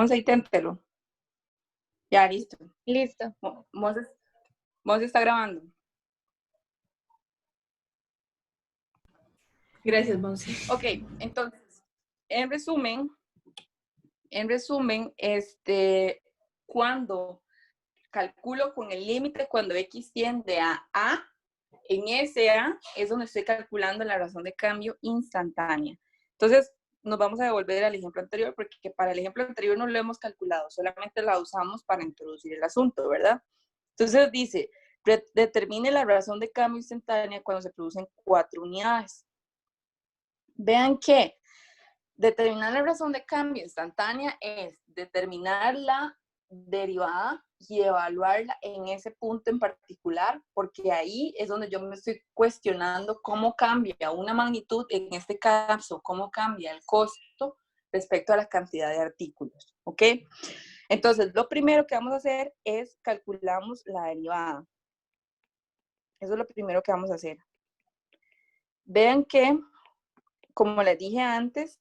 Monse, inténtelo. Ya, listo. Listo. Monse está grabando. Gracias, Monse. Ok, entonces, en resumen, cuando calculo con el límite, cuando X tiende a A, en ese A es donde estoy calculando la razón de cambio instantánea. Entonces, nos vamos a devolver al ejemplo anterior, porque para el ejemplo anterior no lo hemos calculado, solamente la usamos para introducir el asunto, ¿verdad? Entonces dice, determine la razón de cambio instantánea cuando se producen 4 unidades. Vean que determinar la razón de cambio instantánea es determinar la derivada y evaluarla en ese punto en particular, porque ahí es donde yo me estoy cuestionando cómo cambia una magnitud, en este caso, cómo cambia el costo respecto a la cantidad de artículos, ¿ok? Entonces, lo primero que vamos a hacer es calculamos la derivada. Eso es lo primero que vamos a hacer. Vean que, como les dije antes,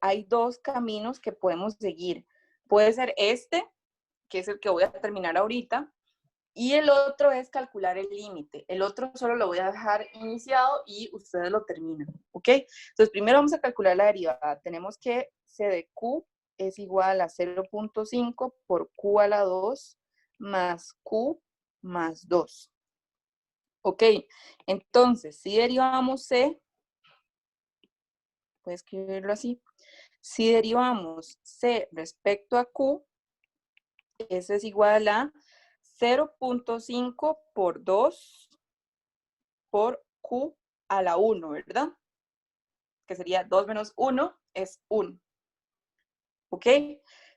hay dos caminos que podemos seguir. Puede ser este, que es el que voy a terminar ahorita, y el otro es calcular el límite. El otro solo lo voy a dejar iniciado y ustedes lo terminan, ¿ok? Entonces, primero vamos a calcular la derivada. Tenemos que C de Q es igual a 0.5 por Q a la 2 más Q más 2. ¿Ok? Entonces, si derivamos C, voy a escribirlo así. Si derivamos C respecto a Q, eso es igual a 0.5 por 2 por Q a la 1, ¿verdad? Que sería 2 menos 1 es 1. ¿Ok?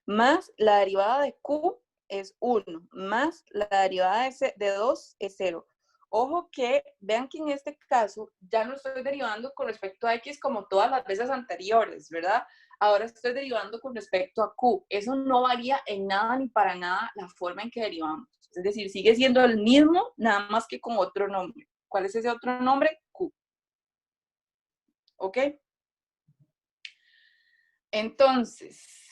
Más la derivada de Q es 1, más la derivada de 2 es 0. Ojo que vean que en este caso ya no estoy derivando con respecto a X como todas las veces anteriores, ¿verdad? Ahora estoy derivando con respecto a Q. Eso no varía en nada ni para nada la forma en que derivamos. Es decir, sigue siendo el mismo, nada más que con otro nombre. ¿Cuál es ese otro nombre? Q. ¿Ok? Entonces,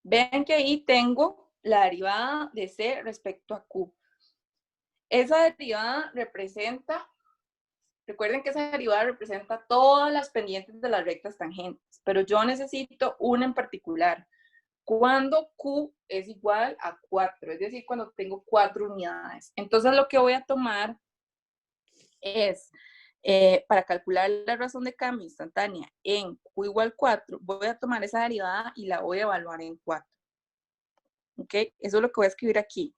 vean que ahí tengo la derivada de C respecto a Q. Esa derivada representa, recuerden que esa derivada representa todas las pendientes de las rectas tangentes, pero yo necesito una en particular. Cuando Q es igual a 4, es decir, cuando tengo 4 unidades. Entonces lo que voy a tomar es, para calcular la razón de cambio instantánea en Q igual 4, voy a tomar esa derivada y la voy a evaluar en 4. ¿Ok? Eso es lo que voy a escribir aquí.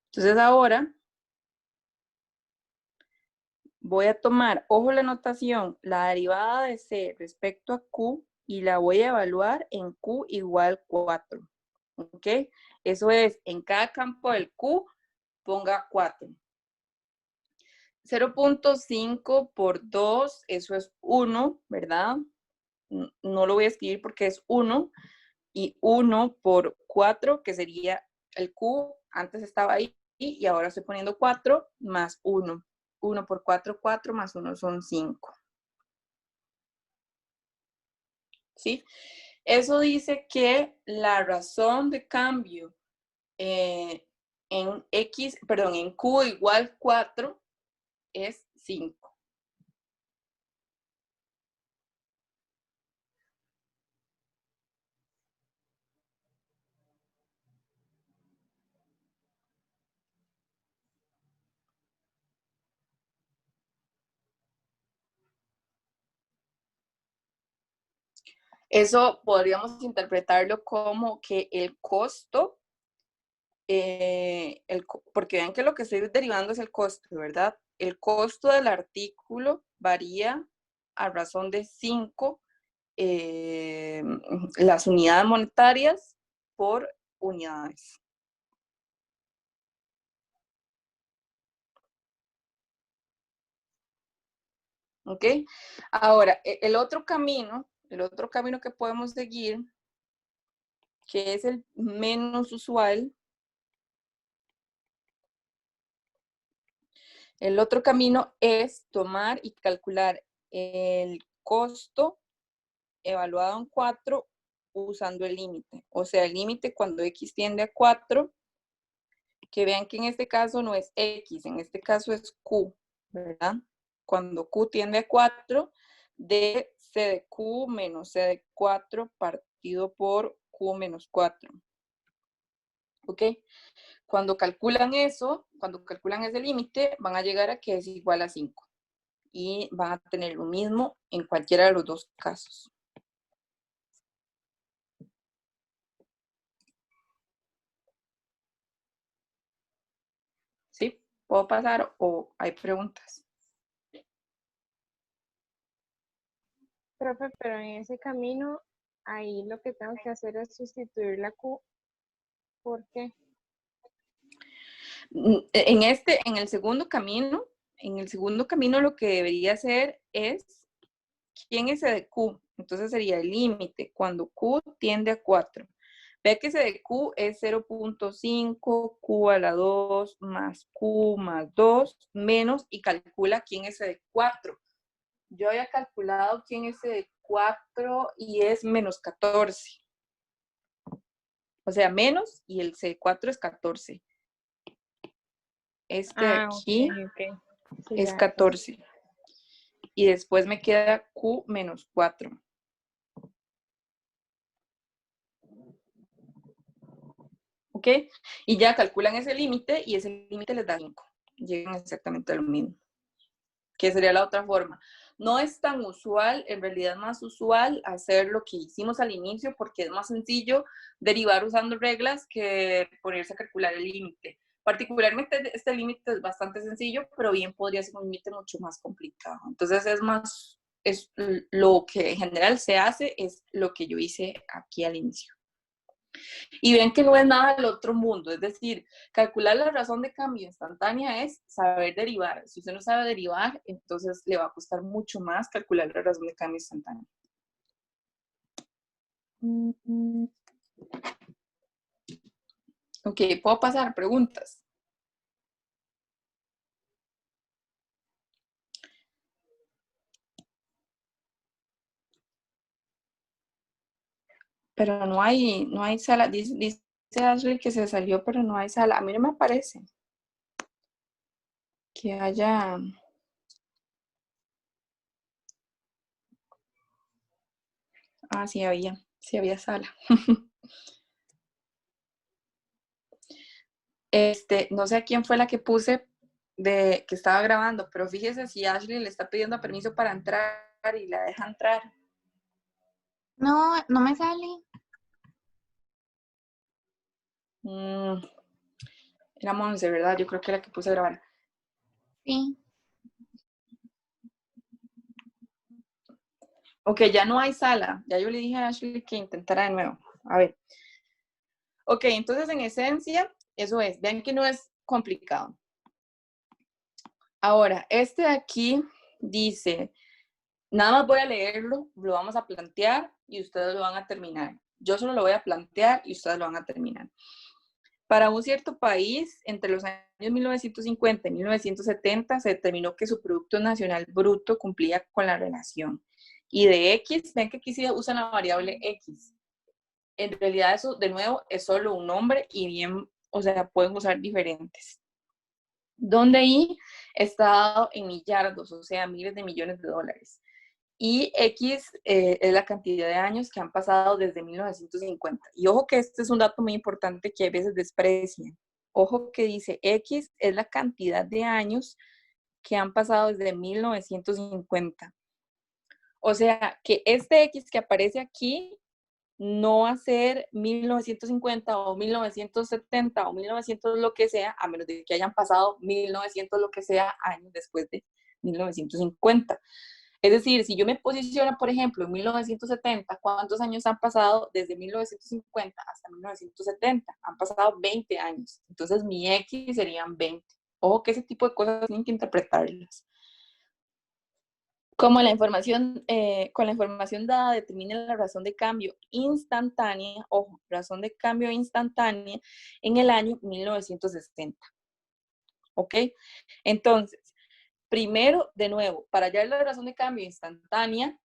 Entonces ahora voy a tomar, ojo la notación, la derivada de C respecto a Q y la voy a evaluar en Q igual 4. ¿Ok? Eso es, en cada campo del Q ponga 4. 0.5 por 2, eso es 1, ¿verdad? No lo voy a escribir porque es 1. Y 1 por 4, que sería el Q, antes estaba ahí, y ahora estoy poniendo 4 más 1. 1 por 4, 4 más 1 son 5. ¿Sí? Eso dice que la razón de cambio en en Q igual 4 es 5. Eso podríamos interpretarlo como que el costo, porque vean que lo que estoy derivando es el costo, ¿verdad? El costo del artículo varía a razón de 5 las unidades monetarias por unidades. ¿Ok? Ahora, el otro camino que podemos seguir, que es el menos usual, el otro camino es tomar y calcular el costo evaluado en 4 usando el límite. O sea, el límite cuando x tiende a 4, que vean que en este caso no es x, en este caso es q, ¿verdad? Cuando q tiende a 4, de c de q menos c de 4 partido por q menos 4. ¿Ok? Cuando calculan eso, cuando calculan ese límite, van a llegar a que es igual a 5. Y van a tener lo mismo en cualquiera de los dos casos. ¿Sí? ¿Puedo pasar o hay preguntas? Profe, pero en ese camino, ahí lo que tengo que hacer es sustituir la Q. ¿Por qué? En el segundo camino lo que debería hacer es quién es C de Q. Entonces sería el límite cuando Q tiende a 4. Ve que C de Q es 0.5, Q a la 2 más Q más 2 menos y calcula quién es C de 4. Yo había calculado quién es C de 4 y es menos 14. O sea, menos y el C de 4 es 14. Este de Ok, aquí ok. Sí, es ya. 14. Y después me queda Q menos 4. ¿Ok? Y ya calculan ese límite y ese límite les da 5. Llegan exactamente a lo mismo. Que sería la otra forma. No es tan usual, en realidad es más usual hacer lo que hicimos al inicio porque es más sencillo derivar usando reglas que ponerse a calcular el límite. Particularmente este límite es bastante sencillo, pero bien podría ser un límite mucho más complicado. Entonces es lo que en general se hace, es lo que yo hice aquí al inicio. Y ven que no es nada del otro mundo, es decir, calcular la razón de cambio instantánea es saber derivar. Si usted no sabe derivar, entonces le va a costar mucho más calcular la razón de cambio instantánea. Ok, ¿puedo pasar preguntas? Pero no hay sala. Dice Ashley que se salió, pero no hay sala. A mí no me parece que haya... Ah, sí había sala. No sé a quién fue la que puse de que estaba grabando, pero fíjese si Ashley le está pidiendo permiso para entrar y la deja entrar. No, no me sale. Era Monse, ¿verdad? Yo creo que la que puse a grabar. Sí. Ok, ya no hay sala. Ya yo le dije a Ashley que intentara de nuevo. A ver. Ok, entonces en esencia, eso es. Vean que no es complicado. Ahora, este de aquí dice, nada más voy a leerlo, lo vamos a plantear y ustedes lo van a terminar. Yo solo lo voy a plantear y ustedes lo van a terminar. Para un cierto país, entre los años 1950 y 1970, se determinó que su Producto Nacional Bruto cumplía con la relación. Y de X, ven que aquí sí usan la variable X. En realidad eso, de nuevo, es solo un nombre y bien, o sea, pueden usar diferentes. Donde I está dado en millardos, o sea, miles de millones de dólares. Y X es la cantidad de años que han pasado desde 1950. Y ojo que este es un dato muy importante que a veces desprecian. Ojo que dice X es la cantidad de años que han pasado desde 1950. O sea, que este X que aparece aquí no va a ser 1950 o 1970 o 1900 lo que sea, a menos de que hayan pasado 1900 lo que sea años después de 1950. Es decir, si yo me posiciono, por ejemplo, en 1970, ¿cuántos años han pasado desde 1950 hasta 1970? Han pasado 20 años. Entonces mi X serían 20. Ojo que ese tipo de cosas tienen que interpretarlas. Como con la información dada determina la razón de cambio instantánea, ojo, razón de cambio instantánea en el año 1960. ¿Ok? Entonces, primero, de nuevo, para hallar la razón de cambio instantánea,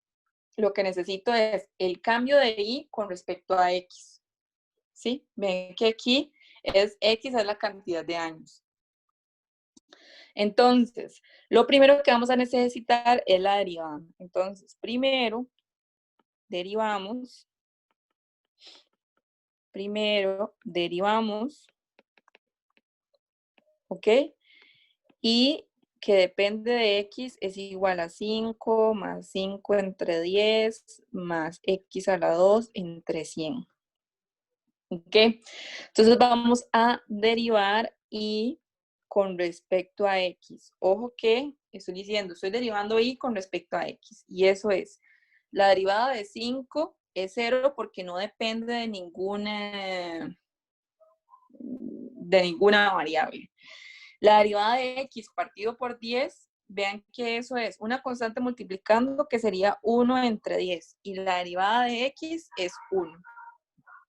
lo que necesito es el cambio de Y con respecto a X. ¿Sí? Ven que aquí X es la cantidad de años. Entonces, lo primero que vamos a necesitar es la derivada. Entonces, primero derivamos, ¿ok? Y que depende de X es igual a 5 más 5 entre 10 más X a la 2 entre 100. ¿Ok? Entonces vamos a derivar Y con respecto a X. Ojo que estoy diciendo, estoy derivando Y con respecto a X. Y eso es, la derivada de 5 es 0 porque no depende de ninguna variable. La derivada de X partido por 10, vean que eso es una constante multiplicando que sería 1 entre 10. Y la derivada de X es 1.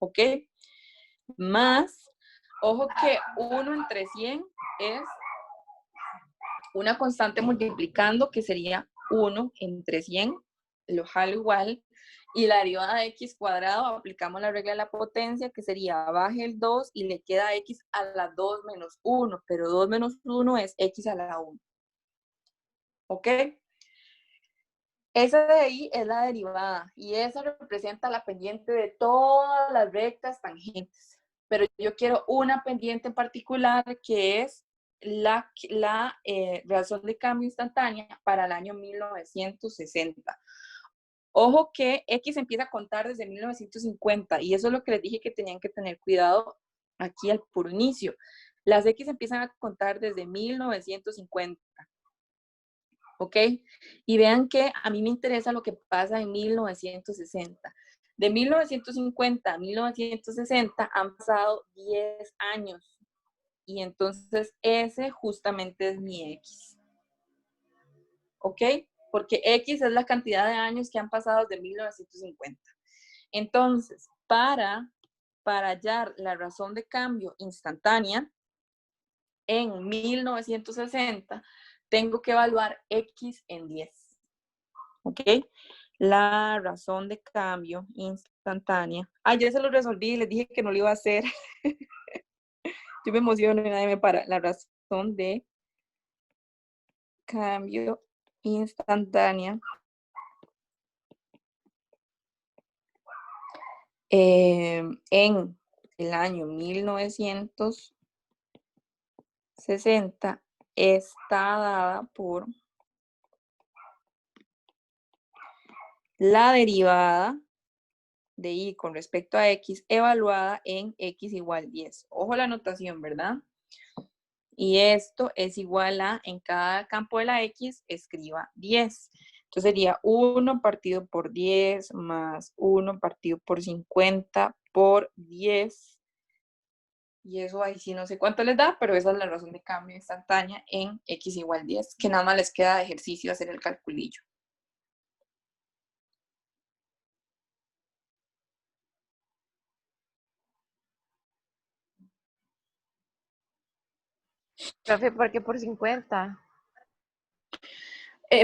¿Ok? Más, ojo que 1 entre 100 es una constante multiplicando que sería 1 entre 100, lo jalo igual, y la derivada de x cuadrado, aplicamos la regla de la potencia, que sería baje el 2 y le queda x a la 2 menos 1, pero 2 menos 1 es x a la 1. ¿Ok? Esa de ahí es la derivada, y esa representa la pendiente de todas las rectas tangentes. Pero yo quiero una pendiente en particular que es la razón de cambio instantánea para el año 1960. Ojo que X empieza a contar desde 1950 y eso es lo que les dije que tenían que tener cuidado aquí al puro inicio. Las X empiezan a contar desde 1950. ¿Ok? Y vean que a mí me interesa lo que pasa en 1960. De 1950 a 1960 han pasado 10 años. Y entonces ese justamente es mi X. ¿Ok? Porque X es la cantidad de años que han pasado desde 1950. Entonces, para hallar la razón de cambio instantánea en 1960, tengo que evaluar X en 10. ¿Ok? La razón de cambio instantánea. Ah, ya se lo resolví, les dije que no lo iba a hacer. Yo me emociono y nadie me para. La razón de cambio instantánea en el año 1960 está dada por la derivada de Y con respecto a X evaluada en X igual 10. Ojo la anotación, ¿verdad? Y esto es igual a, en cada campo de la X, escriba 10. Entonces sería 1 partido por 10 más 1 partido por 50 por 10. Y eso ahí sí no sé cuánto les da, pero esa es la razón de cambio instantánea en X igual 10, que nada más les queda de ejercicio hacer el calculillo. Profe, ¿por qué por 50?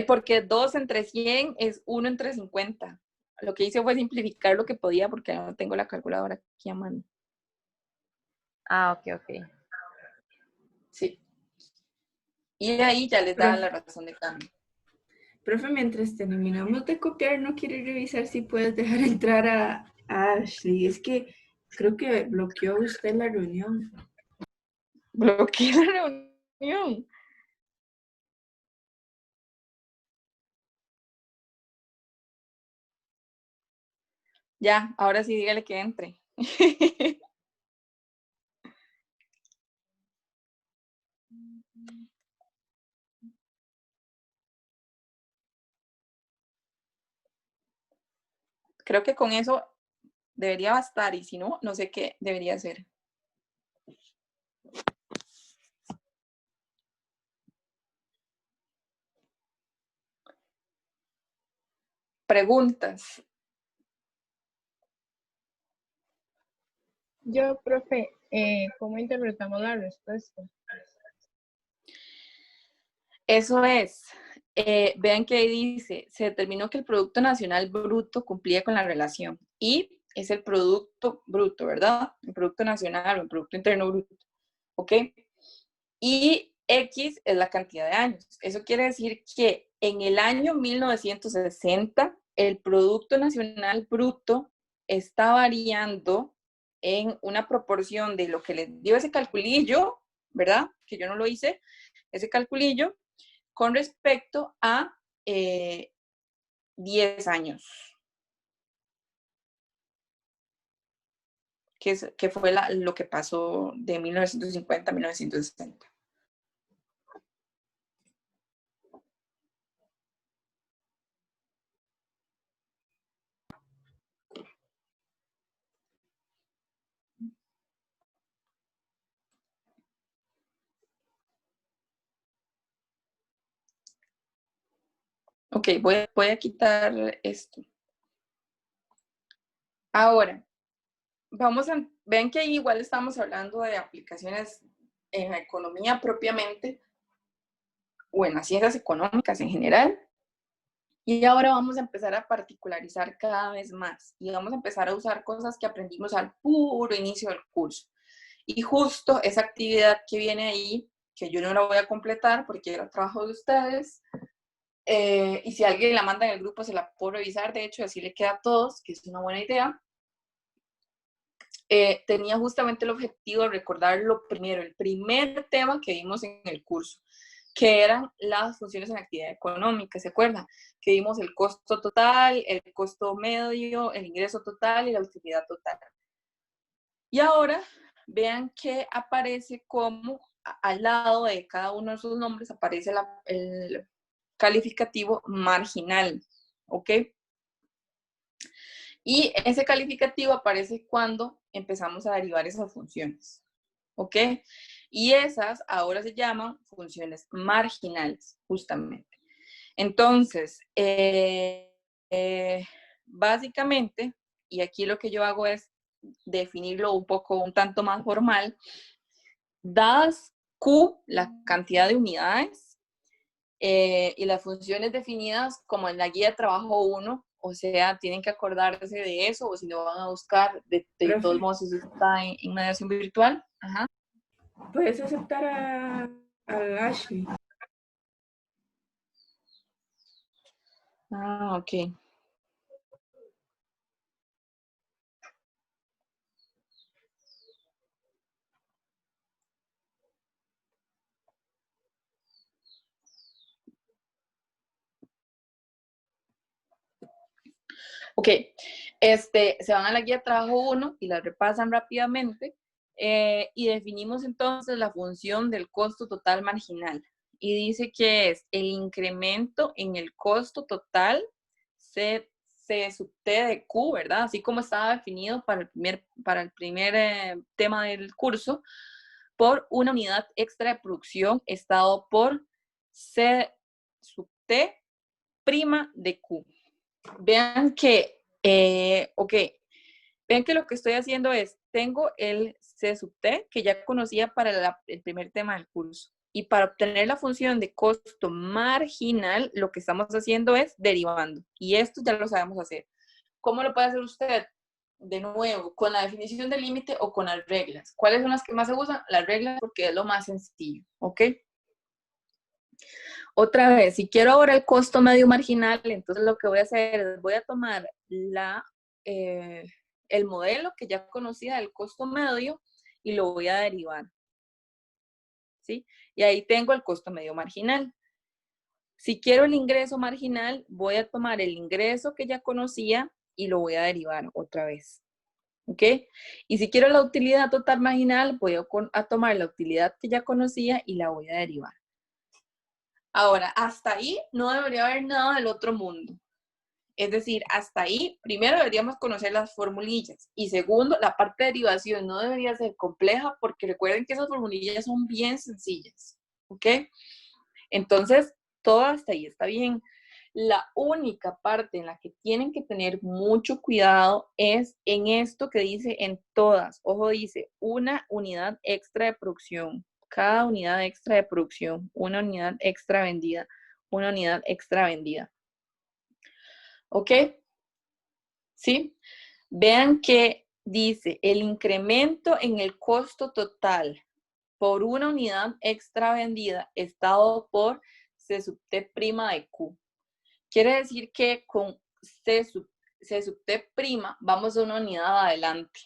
Porque 2 entre 100 es 1 entre 50. Lo que hice fue simplificar lo que podía porque no tengo la calculadora aquí a mano. Ah, ok. Sí. Y de ahí ya les da Profe, la razón de cambio. profe, mientras terminamos de copiar, ¿no quiere revisar si puedes dejar entrar a Ashley? Es que creo que bloqueó usted la reunión. Bloqueé la reunión. Ya, ahora sí dígale que entre. Creo que con eso debería bastar y si no, no sé qué debería hacer. Preguntas. Yo, profe, ¿cómo interpretamos la respuesta? Eso es. Vean que ahí dice, se determinó que el Producto Nacional Bruto cumplía con la relación. Y es el Producto Bruto, ¿verdad? El Producto Nacional o el Producto Interno Bruto. ¿Ok? Y X es la cantidad de años. Eso quiere decir que en el año 1960, el Producto Nacional Bruto está variando en una proporción de lo que les dio ese calculillo, ¿verdad? Que yo no lo hice, ese calculillo, con respecto a 10 años, que fue lo que pasó de 1950 a 1960. Ok, voy a quitar esto. Ahora, ven que igual estamos hablando de aplicaciones en la economía propiamente, o en las ciencias económicas en general, y ahora vamos a empezar a particularizar cada vez más, y vamos a empezar a usar cosas que aprendimos al puro inicio del curso. Y justo esa actividad que viene ahí, que yo no la voy a completar porque era trabajo de ustedes, y si alguien la manda en el grupo se la puedo revisar, de hecho así le queda a todos, que es una buena idea. Tenía justamente el objetivo de recordar lo primero, el primer tema que vimos en el curso, que eran las funciones en actividad económica, ¿se acuerdan? Que vimos el costo total, el costo medio, el ingreso total y la utilidad total. Y ahora vean que aparece como al lado de cada uno de esos nombres aparece el calificativo marginal, ¿ok? Y ese calificativo aparece cuando empezamos a derivar esas funciones, ¿ok? Y esas ahora se llaman funciones marginales, justamente. Entonces, básicamente, y aquí lo que yo hago es definirlo un tanto más formal, dadas Q, la cantidad de unidades, y las funciones definidas como en la guía de trabajo 1, o sea, tienen que acordarse de eso, o si no van a buscar, de todos modos, eso está en mediación virtual. Ajá. ¿Puedes aceptar a Ashley? Ah, ok. Ok, se van a la guía de trabajo 1 y la repasan rápidamente, y definimos entonces la función del costo total marginal. Y dice que es el incremento en el costo total C sub T de Q, ¿verdad? Así como estaba definido para el primer tema del curso, por una unidad extra de producción estado por C sub T prima de Q. Vean que, vean que lo que estoy haciendo es, tengo el C sub T que ya conocía para el primer tema del curso. Y para obtener la función de costo marginal, lo que estamos haciendo es derivando. Y esto ya lo sabemos hacer. ¿Cómo lo puede hacer usted? De nuevo, con la definición del límite o con las reglas. ¿Cuáles son las que más se usan? Las reglas, porque es lo más sencillo, ¿ok? Otra vez, si quiero ahora el costo medio marginal, entonces lo que voy a hacer es voy a tomar el modelo que ya conocía del costo medio y lo voy a derivar, ¿sí? Y ahí tengo el costo medio marginal. Si quiero el ingreso marginal, voy a tomar el ingreso que ya conocía y lo voy a derivar otra vez, ¿ok? Y si quiero la utilidad total marginal, voy a tomar la utilidad que ya conocía y la voy a derivar. Ahora, hasta ahí no debería haber nada del otro mundo. Es decir, hasta ahí, primero deberíamos conocer las formulillas. Y segundo, la parte de derivación no debería ser compleja porque recuerden que esas formulillas son bien sencillas. ¿Ok? Entonces, todo hasta ahí está bien. La única parte en la que tienen que tener mucho cuidado es en esto que dice en todas. Ojo, dice una unidad extra de producción. Cada unidad extra de producción, una unidad extra vendida, una unidad extra vendida. ¿Ok? ¿Sí? Vean que dice el incremento en el costo total por una unidad extra vendida está dado por C sub T' de Q. Quiere decir que con C sub T' vamos a una unidad adelante.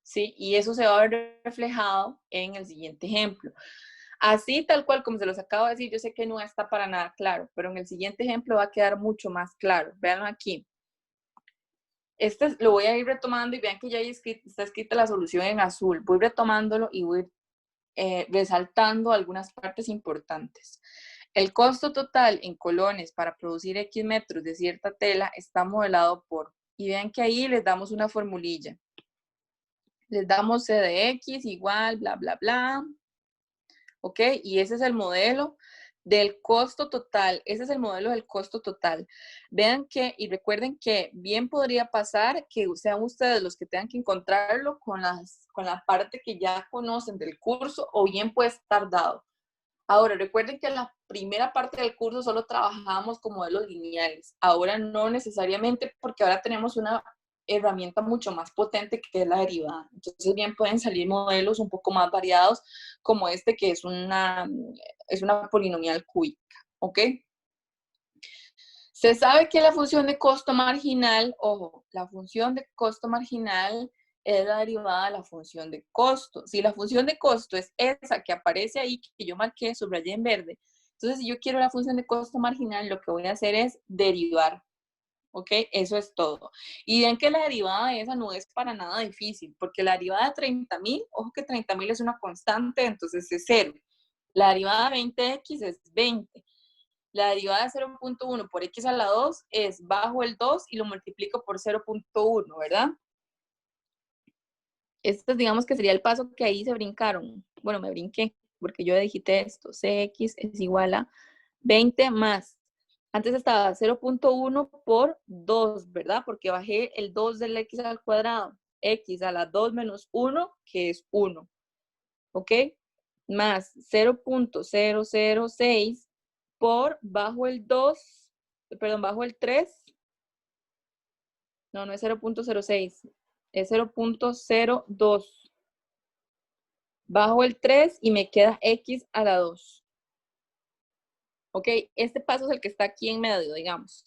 ¿Sí? Y eso se va a ver reflejado en el siguiente ejemplo. Así tal cual como se los acabo de decir, yo sé que no está para nada claro, pero en el siguiente ejemplo va a quedar mucho más claro. Veanlo aquí. Este lo voy a ir retomando y vean que ya está escrita la solución en azul. Voy retomándolo y voy resaltando algunas partes importantes. El costo total en colones para producir X metros de cierta tela está modelado por, y vean que ahí les damos una formulilla. Les damos C de X igual, bla, bla, bla. ¿Ok? Y ese es el modelo del costo total. Ese es el modelo del costo total. Vean que, y recuerden que bien podría pasar que sean ustedes los que tengan que encontrarlo con la parte que ya conocen del curso, o bien puede estar dado. Ahora, recuerden que en la primera parte del curso solo trabajábamos con modelos lineales. Ahora no necesariamente, porque ahora tenemos una herramienta mucho más potente que es la derivada. Entonces, bien pueden salir modelos un poco más variados, como este que es una polinomial cúbica. ¿Ok? Se sabe que la función de costo marginal, ojo, la función de costo marginal es la derivada de la función de costo. Si la función de costo es esa que aparece ahí, que yo marqué, subrayé en verde, entonces si yo quiero la función de costo marginal, lo que voy a hacer es derivar. ¿Ok? Eso es todo. Y ven que la derivada de esa no es para nada difícil, porque la derivada de 30.000, ojo que 30.000 es una constante, entonces es 0. La derivada de 20x es 20. La derivada de 0.1 por x a la 2 es bajo el 2 y lo multiplico por 0.1, ¿verdad? Esto digamos que sería el paso que ahí se brincaron. Bueno, me brinqué porque yo digité esto. Cx es igual a 20 más. Antes estaba 0.1 por 2, ¿verdad? Porque bajé el 2 del x al cuadrado. X a la 2 menos 1, que es 1. ¿Ok? Más 0.006 por bajo el 2, perdón, bajo el 3. No es 0.06, es 0.02. Bajo el 3 y me queda x a la 2. ¿Ok? Este paso es el que está aquí en medio, digamos.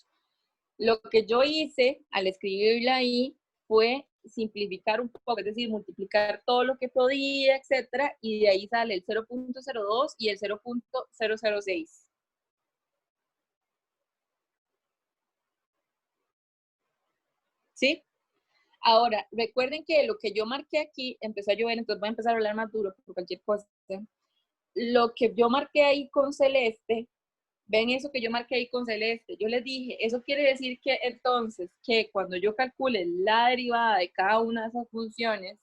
Lo que yo hice al escribirla ahí fue simplificar un poco, es decir, multiplicar todo lo que podía, etcétera, y de ahí sale el 0.02 y el 0.006. ¿Sí? Ahora, recuerden que lo que yo marqué aquí, empezó a llover, entonces voy a empezar a hablar más duro por cualquier cosa. Lo que yo marqué ahí con celeste, ven eso que yo marqué ahí con celeste, yo les dije, eso quiere decir que entonces, que cuando yo calcule la derivada de cada una de esas funciones,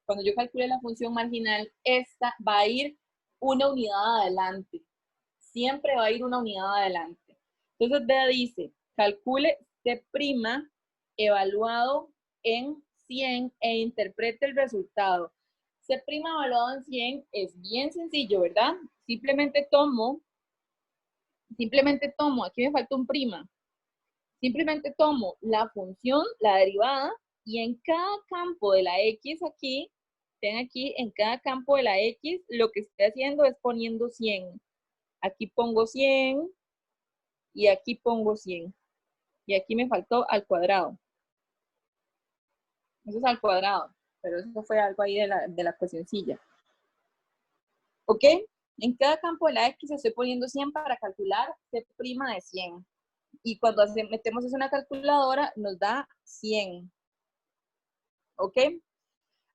cuando yo calcule la función marginal, esta va a ir una unidad adelante. Siempre va a ir una unidad adelante. Entonces, vea, dice, calcule C' evaluado en 100 e interprete el resultado. C' evaluado en 100 es bien sencillo, ¿verdad? Simplemente tomo, aquí me falta un prima. Simplemente tomo la función, la derivada, y en cada campo de la X aquí, ven aquí, en cada campo de la X, lo que estoy haciendo es poniendo 100. Aquí pongo 100 y aquí pongo 100. Y aquí me faltó al cuadrado. Eso es al cuadrado, pero eso fue algo ahí de la cuestioncilla. ¿Ok? En cada campo de la X estoy poniendo 100 para calcular C' de 100. Y cuando metemos eso en una calculadora, nos da 100. ¿Ok?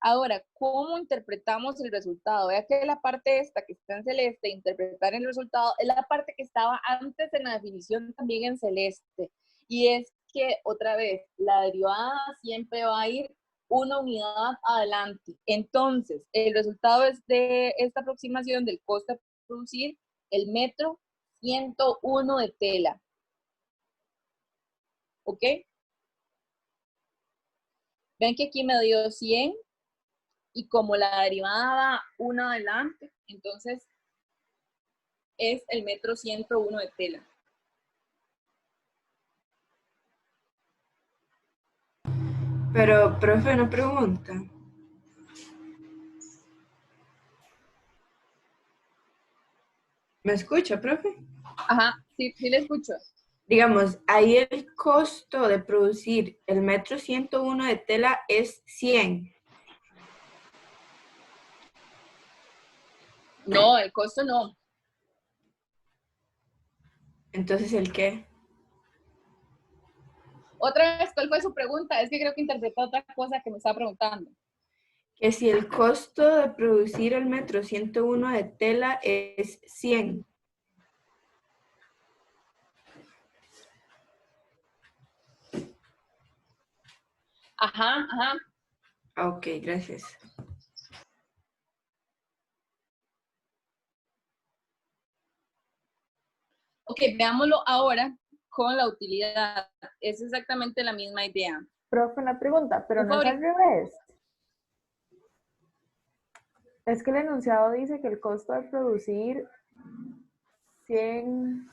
Ahora, ¿cómo interpretamos el resultado? Vea que la parte esta que está en celeste, interpretar el resultado, es la parte que estaba antes en la definición también en celeste. Y es que, otra vez, la derivada siempre va a ir una unidad adelante. Entonces, el resultado es de esta aproximación del costo de producir el metro 101 de tela. ¿ok? Ven que aquí me dio 100 y como la derivada va una adelante, entonces es el metro 101 de tela. Pero, profe, una pregunta. ¿Me escucha, profe? Ajá, sí, sí le escucho. Digamos, ahí el costo de producir el metro 101 de tela es 100. No, el costo no. Entonces, ¿el qué? Otra vez, ¿cuál fue su pregunta? Es que creo que interpretó otra cosa que me estaba preguntando. Que si el costo de producir el metro 101 de tela es 100. Ajá, ajá. Ok, gracias. Ok, veámoslo ahora con la utilidad. Es exactamente la misma idea. Profe, una pregunta, pero Un no es al fabricante. revés. Es que el enunciado dice que el costo de producir 100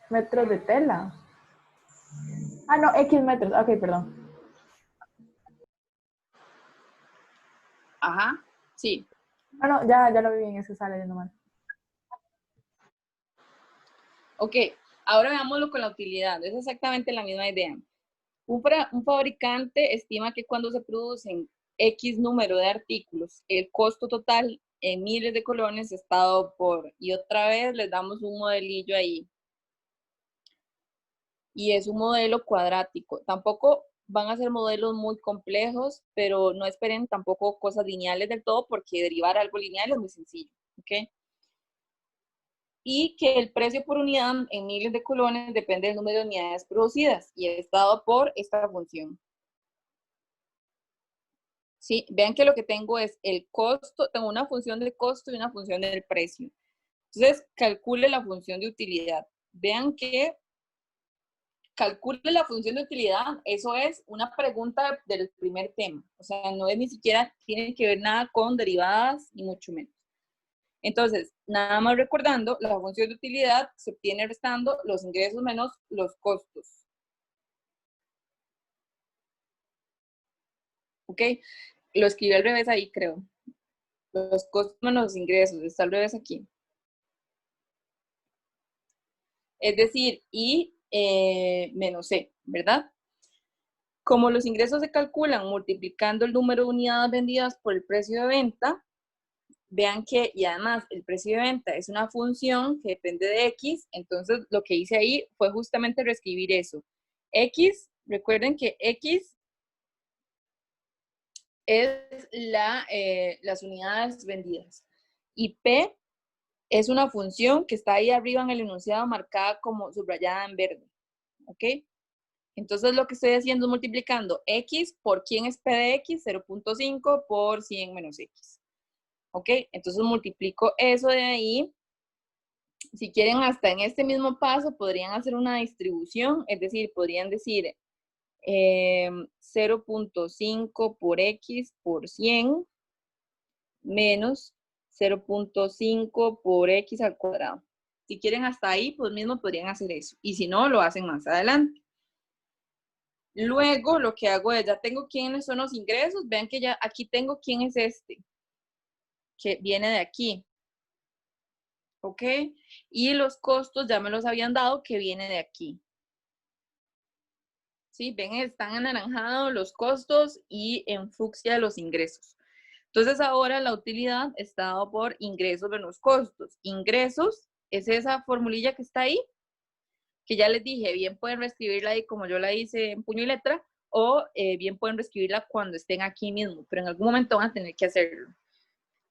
metros de tela. Ah, no, X metros. Ok, perdón. Ajá, sí. Ah, no, ya lo vi bien, es que sale leyendo mal. Ok, ahora veámoslo con la utilidad. Es exactamente la misma idea. Un fabricante estima que cuando se producen X número de artículos, el costo total en miles de colones está dado por, y otra vez les damos un modelillo ahí. Y es un modelo cuadrático. Tampoco van a ser modelos muy complejos, pero no esperen tampoco cosas lineales del todo, porque derivar algo lineal es muy sencillo, ¿ok? Y que el precio por unidad en miles de colones depende del número de unidades producidas y está dado por esta función. ¿Sí? Vean que lo que tengo es el costo, tengo una función de costo y una función del precio. Entonces, calcule la función de utilidad. Vean que calcule la función de utilidad, eso es una pregunta del primer tema. O sea, no es ni siquiera, tiene que ver nada con derivadas, ni mucho menos. Entonces, nada más recordando, la función de utilidad se obtiene restando los ingresos menos los costos. ¿Ok? Lo escribí al revés ahí, creo. Los costos menos los ingresos, está al revés aquí. Es decir, I menos C, ¿verdad? Como los ingresos se calculan multiplicando el número de unidades vendidas por el precio de venta, vean que, y además el precio de venta es una función que depende de X, entonces lo que hice ahí fue justamente reescribir eso. X, recuerden que X es las unidades vendidas. Y P es una función que está ahí arriba en el enunciado marcada como subrayada en verde. ¿Ok? Entonces lo que estoy haciendo es multiplicando X por quién es P de X, 0.5 por 100 menos X. ¿Ok? Entonces multiplico eso de ahí. Si quieren, hasta en este mismo paso podrían hacer una distribución, es decir, podrían decir 0.5 por X por 100 menos 0.5 por X al cuadrado. Si quieren hasta ahí, pues mismo podrían hacer eso. Y si no, lo hacen más adelante. Luego lo que hago es, ya tengo quiénes son los ingresos. Vean que ya aquí tengo quién es este, que viene de aquí. ¿Ok? Y los costos ya me los habían dado, que viene de aquí. ¿Sí? Ven, están anaranjados los costos y en fucsia los ingresos. Entonces ahora la utilidad está dado por ingresos menos costos. Ingresos es esa formulilla que está ahí, que ya les dije, bien pueden reescribirla ahí como yo la hice en puño y letra, o bien pueden reescribirla cuando estén aquí mismo, pero en algún momento van a tener que hacerlo.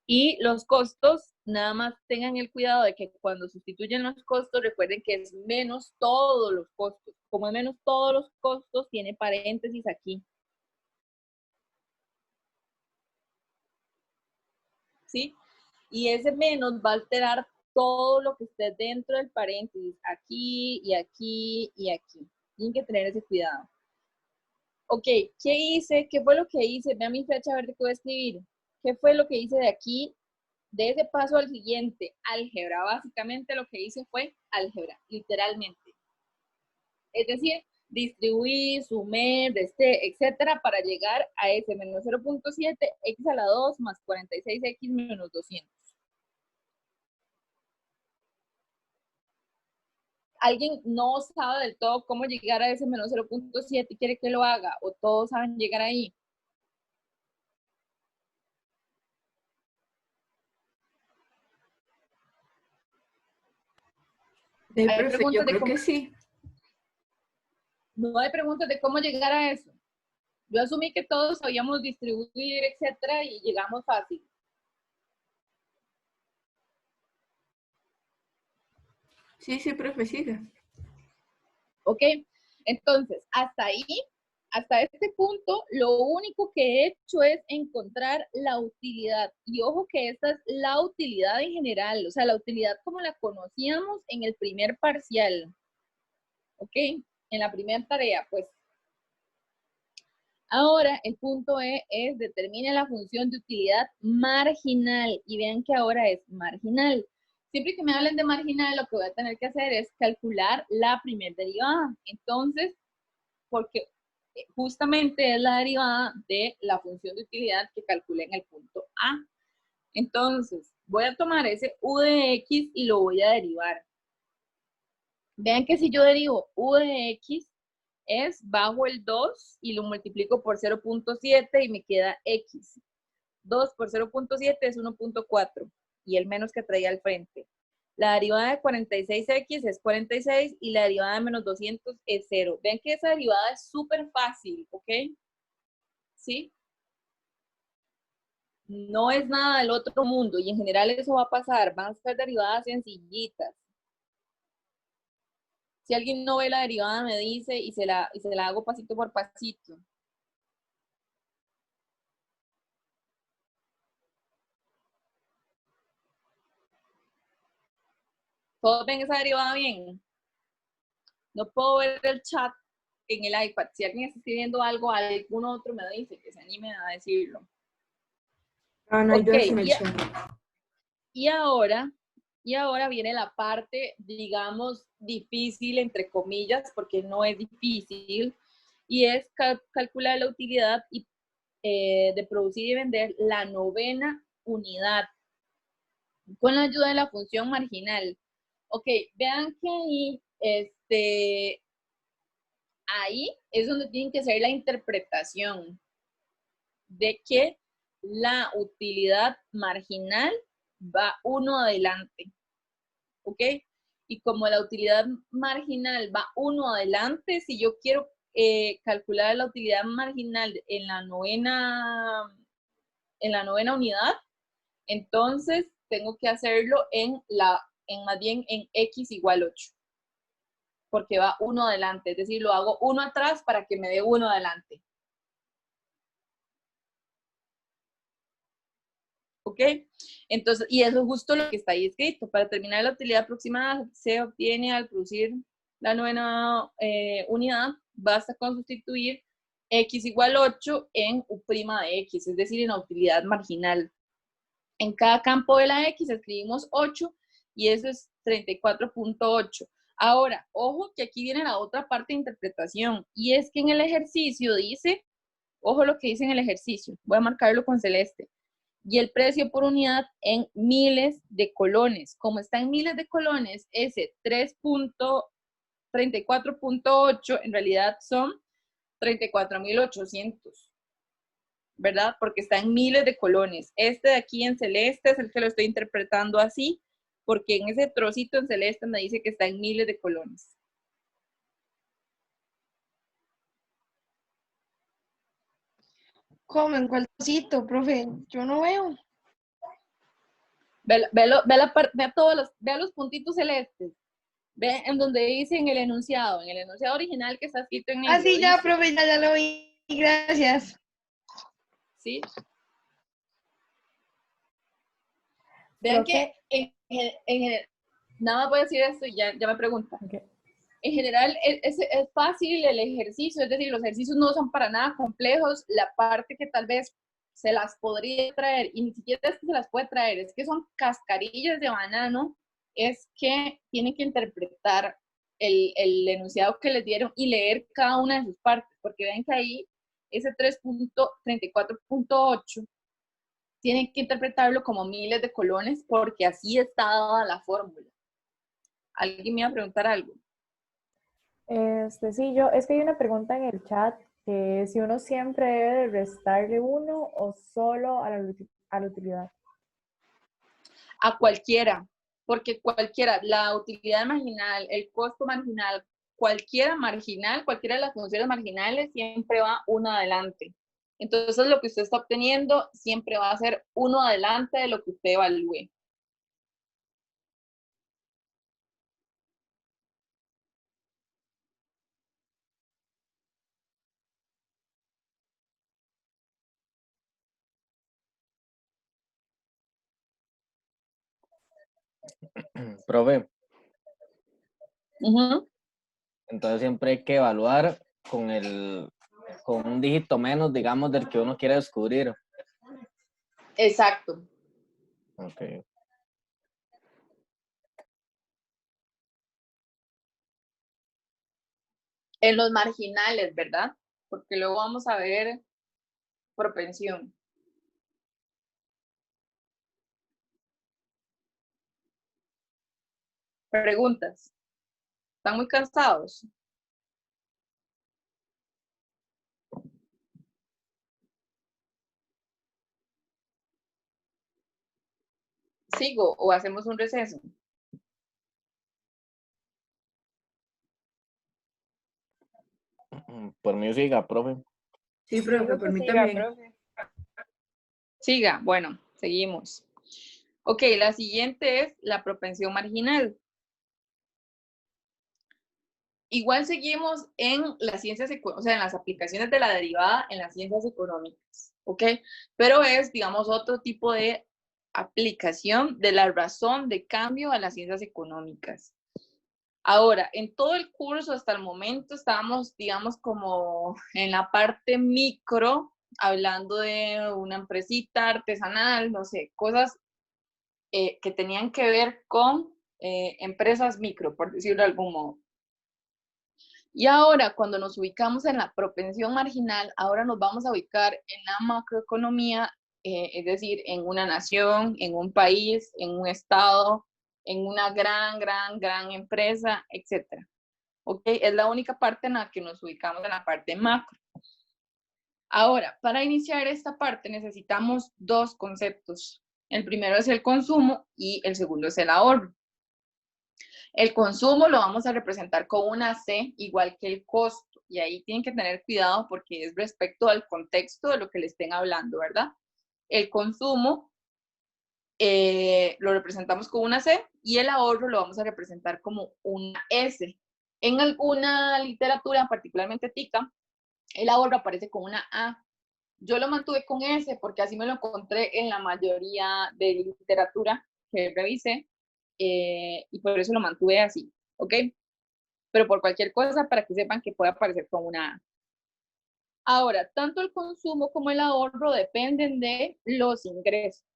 Y los costos, nada más tengan el cuidado de que cuando sustituyen los costos, recuerden que es menos todos los costos. Como es menos todos los costos, tiene paréntesis aquí. ¿Sí? Y ese menos va a alterar todo lo que esté dentro del paréntesis, aquí y aquí y aquí. Tienen que tener ese cuidado. Ok, ¿qué hice? ¿Qué fue lo que hice? Vean mi flecha verde que voy a escribir. ¿Qué fue lo que hice de aquí? De ese paso al siguiente, álgebra. Básicamente lo que hice fue álgebra, literalmente. Es decir, distribuir, sumar, etcétera, para llegar a ese menos 0.7, x a la 2 más 46x menos 200. ¿Alguien no sabe del todo cómo llegar a ese menos 0.7 y quiere que lo haga? ¿O todos saben llegar ahí? De Hay profe, yo preguntas de creo cómo, que sí. no hay preguntas de cómo llegar a eso. Yo asumí que todos sabíamos distribuir, etcétera, y llegamos fácil. Sí, sí, profe, siga. ¿Ok? Entonces, hasta este punto, lo único que he hecho es encontrar la utilidad. Y ojo que esta es la utilidad en general, o sea, la utilidad como la conocíamos en el primer parcial. ¿Ok? En la primera tarea, pues. Ahora, el punto E es determine la función de utilidad marginal. Y vean que ahora es marginal. Siempre que me hablen de marginal, lo que voy a tener que hacer es calcular la primera derivada. Entonces, porque justamente es la derivada de la función de utilidad que calculé en el punto A. Entonces, voy a tomar ese u de x y lo voy a derivar. Vean que si yo derivo u de x, es bajo el 2 y lo multiplico por 0.7 y me queda x. 2 por 0.7 es 1.4 y el menos que traía al frente. La derivada de 46x es 46 y la derivada de menos 200 es 0. Vean que esa derivada es súper fácil, ¿ok? ¿Sí? No es nada del otro mundo y en general eso va a pasar. Van a ser derivadas sencillitas. Si alguien no ve la derivada me dice y se la hago pasito por pasito. ¿Todos ven esa derivada bien? No puedo ver el chat en el iPad. Si alguien está escribiendo algo, algún otro me dice que se anime a decirlo. No hay dudas en el Ok, chat. y ahora viene la parte, digamos, difícil, entre comillas, porque no es difícil, y es calcular la utilidad y, de producir y vender la novena unidad con la ayuda de la función marginal. Ok, vean que ahí es donde tienen que hacer la interpretación de que la utilidad marginal va uno adelante. ¿Ok? Y como la utilidad marginal va uno adelante, si yo quiero calcular la utilidad marginal en la novena unidad, entonces tengo que hacerlo más bien en x igual 8. Porque va uno adelante, es decir, lo hago uno atrás para que me dé uno adelante. ¿Ok? Entonces, y eso es justo lo que está ahí escrito. Para determinar la utilidad aproximada se obtiene al producir la novena unidad, basta con sustituir x igual 8 en u' de x, es decir, en la utilidad marginal. En cada campo de la x escribimos 8 y eso es 34.8. Ahora, ojo que aquí viene la otra parte de interpretación y es que en el ejercicio dice, ojo lo que dice en el ejercicio, voy a marcarlo con celeste, y el precio por unidad en miles de colones. Como está en miles de colones, ese 34.8 en realidad son 34.800, ¿verdad? Porque está en miles de colones. Este de aquí en celeste es el que lo estoy interpretando así, porque en ese trocito en celeste me dice que está en miles de colones. ¿Cómo? ¿En cuál trocito, profe? Yo no veo. Vea los puntitos celestes. Ve en donde dice en el enunciado original que está escrito en Ah, negro, sí, ya, dice, profe, ya lo vi. Gracias. ¿sí? Vean Profe, que nada más voy a decir esto y ya me preguntan. ok. En general es fácil el ejercicio, es decir, los ejercicios no son para nada complejos. La parte que tal vez se las podría traer, y ni siquiera es que se las puede traer, es que son cascarillas de banano, es que tienen que interpretar el enunciado que les dieron y leer cada una de sus partes, porque ven que ahí ese 3.34.8 tienen que interpretarlo como miles de colones, porque así está dada la fórmula. ¿Alguien me iba a preguntar algo? Sí, es que hay una pregunta en el chat que si uno siempre debe de restarle uno o solo a la utilidad. A cualquiera, porque cualquiera, la utilidad marginal, el costo marginal, cualquiera de las funciones marginales siempre va uno adelante. Entonces lo que usted está obteniendo siempre va a ser uno adelante de lo que usted evalúe. Profe, Uh-huh. entonces siempre hay que evaluar con un dígito menos, digamos, del que uno quiere descubrir. Exacto. Okay. En los marginales, ¿verdad? Porque luego vamos a ver propensión. Preguntas. ¿Están muy cansados? ¿Sigo o hacemos un receso? Por mí siga, profe. Sí, profe, Digo por que mí siga, también. profe. Siga, bueno, seguimos. Ok, la siguiente es la propensión marginal. Igual seguimos en las ciencias, o sea, en las aplicaciones de la derivada en las ciencias económicas, ¿ok? Pero es, digamos, otro tipo de aplicación de la razón de cambio a las ciencias económicas. Ahora, en todo el curso hasta el momento estábamos, digamos, como en la parte micro, hablando de una empresita artesanal, no sé, cosas que tenían que ver con empresas micro, por decirlo de algún modo. Y ahora, cuando nos ubicamos en la propensión marginal, ahora nos vamos a ubicar en la macroeconomía, es decir, en una nación, en un país, en un estado, en una gran empresa, etc. ¿Ok? Es la única parte en la que nos ubicamos en la parte macro. Ahora, para iniciar esta parte necesitamos dos conceptos. El primero es el consumo y el segundo es el ahorro. El consumo lo vamos a representar con una C igual que el costo. Y ahí tienen que tener cuidado porque es respecto al contexto de lo que le estén hablando, ¿verdad? El consumo lo representamos con una C y el ahorro lo vamos a representar como una S. En alguna literatura, particularmente TICA, el ahorro aparece con una A. Yo lo mantuve con S porque así me lo encontré en la mayoría de literatura que revisé y por eso lo mantuve así, ¿ok? Pero por cualquier cosa para que sepan que puede aparecer con una A. Ahora, tanto el consumo como el ahorro dependen de los ingresos,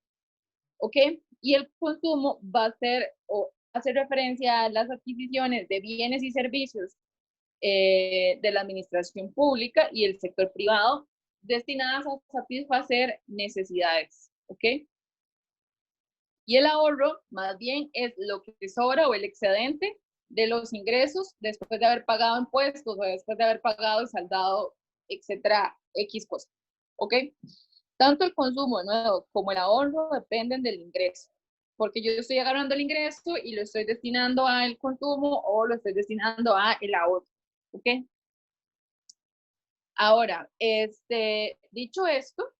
¿ok? Y el consumo va a ser o hace referencia a las adquisiciones de bienes y servicios de la administración pública y el sector privado destinadas a satisfacer necesidades, ¿ok? Y el ahorro, más bien, es lo que sobra o el excedente de los ingresos después de haber pagado impuestos o después de haber pagado y saldado, etcétera, X cosas, ¿ok? Tanto el consumo, de nuevo, como el ahorro dependen del ingreso, porque yo estoy agarrando el ingreso y lo estoy destinando al consumo o lo estoy destinando a el ahorro, ¿ok? Ahora, dicho esto,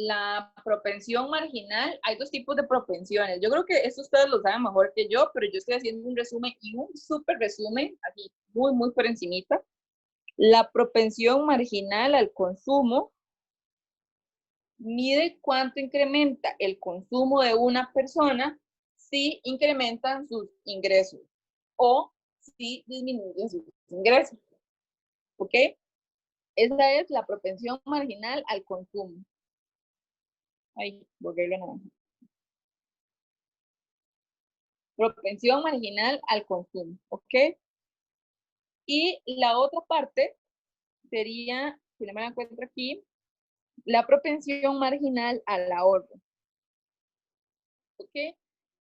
la propensión marginal, hay dos tipos de propensiones. Yo creo que eso ustedes lo saben mejor que yo, pero yo estoy haciendo un resumen y un súper resumen, así muy por encimita. La propensión marginal al consumo mide cuánto incrementa el consumo de una persona si incrementan sus ingresos o si disminuyen sus ingresos. ¿Ok? Esa es la propensión marginal al consumo. Ay, borré la naranja. Propensión marginal al consumo. ¿Ok? Y la otra parte sería, si no me la encuentro aquí, la propensión marginal al ahorro. ¿Ok?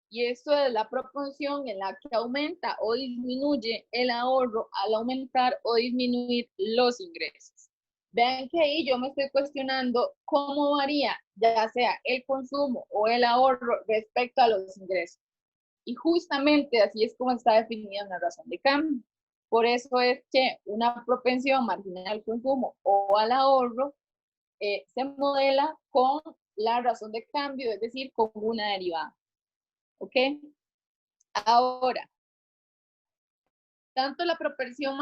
Y esto es la proporción en la que aumenta o disminuye el ahorro al aumentar o disminuir los ingresos. Vean que ahí yo me estoy cuestionando cómo varía, ya sea el consumo o el ahorro respecto a los ingresos. Y justamente así es como está definida una razón de cambio. Por eso es que una propensión marginal al consumo o al ahorro se modela con la razón de cambio, es decir, con una derivada. ¿Ok? Ahora, tanto la propensión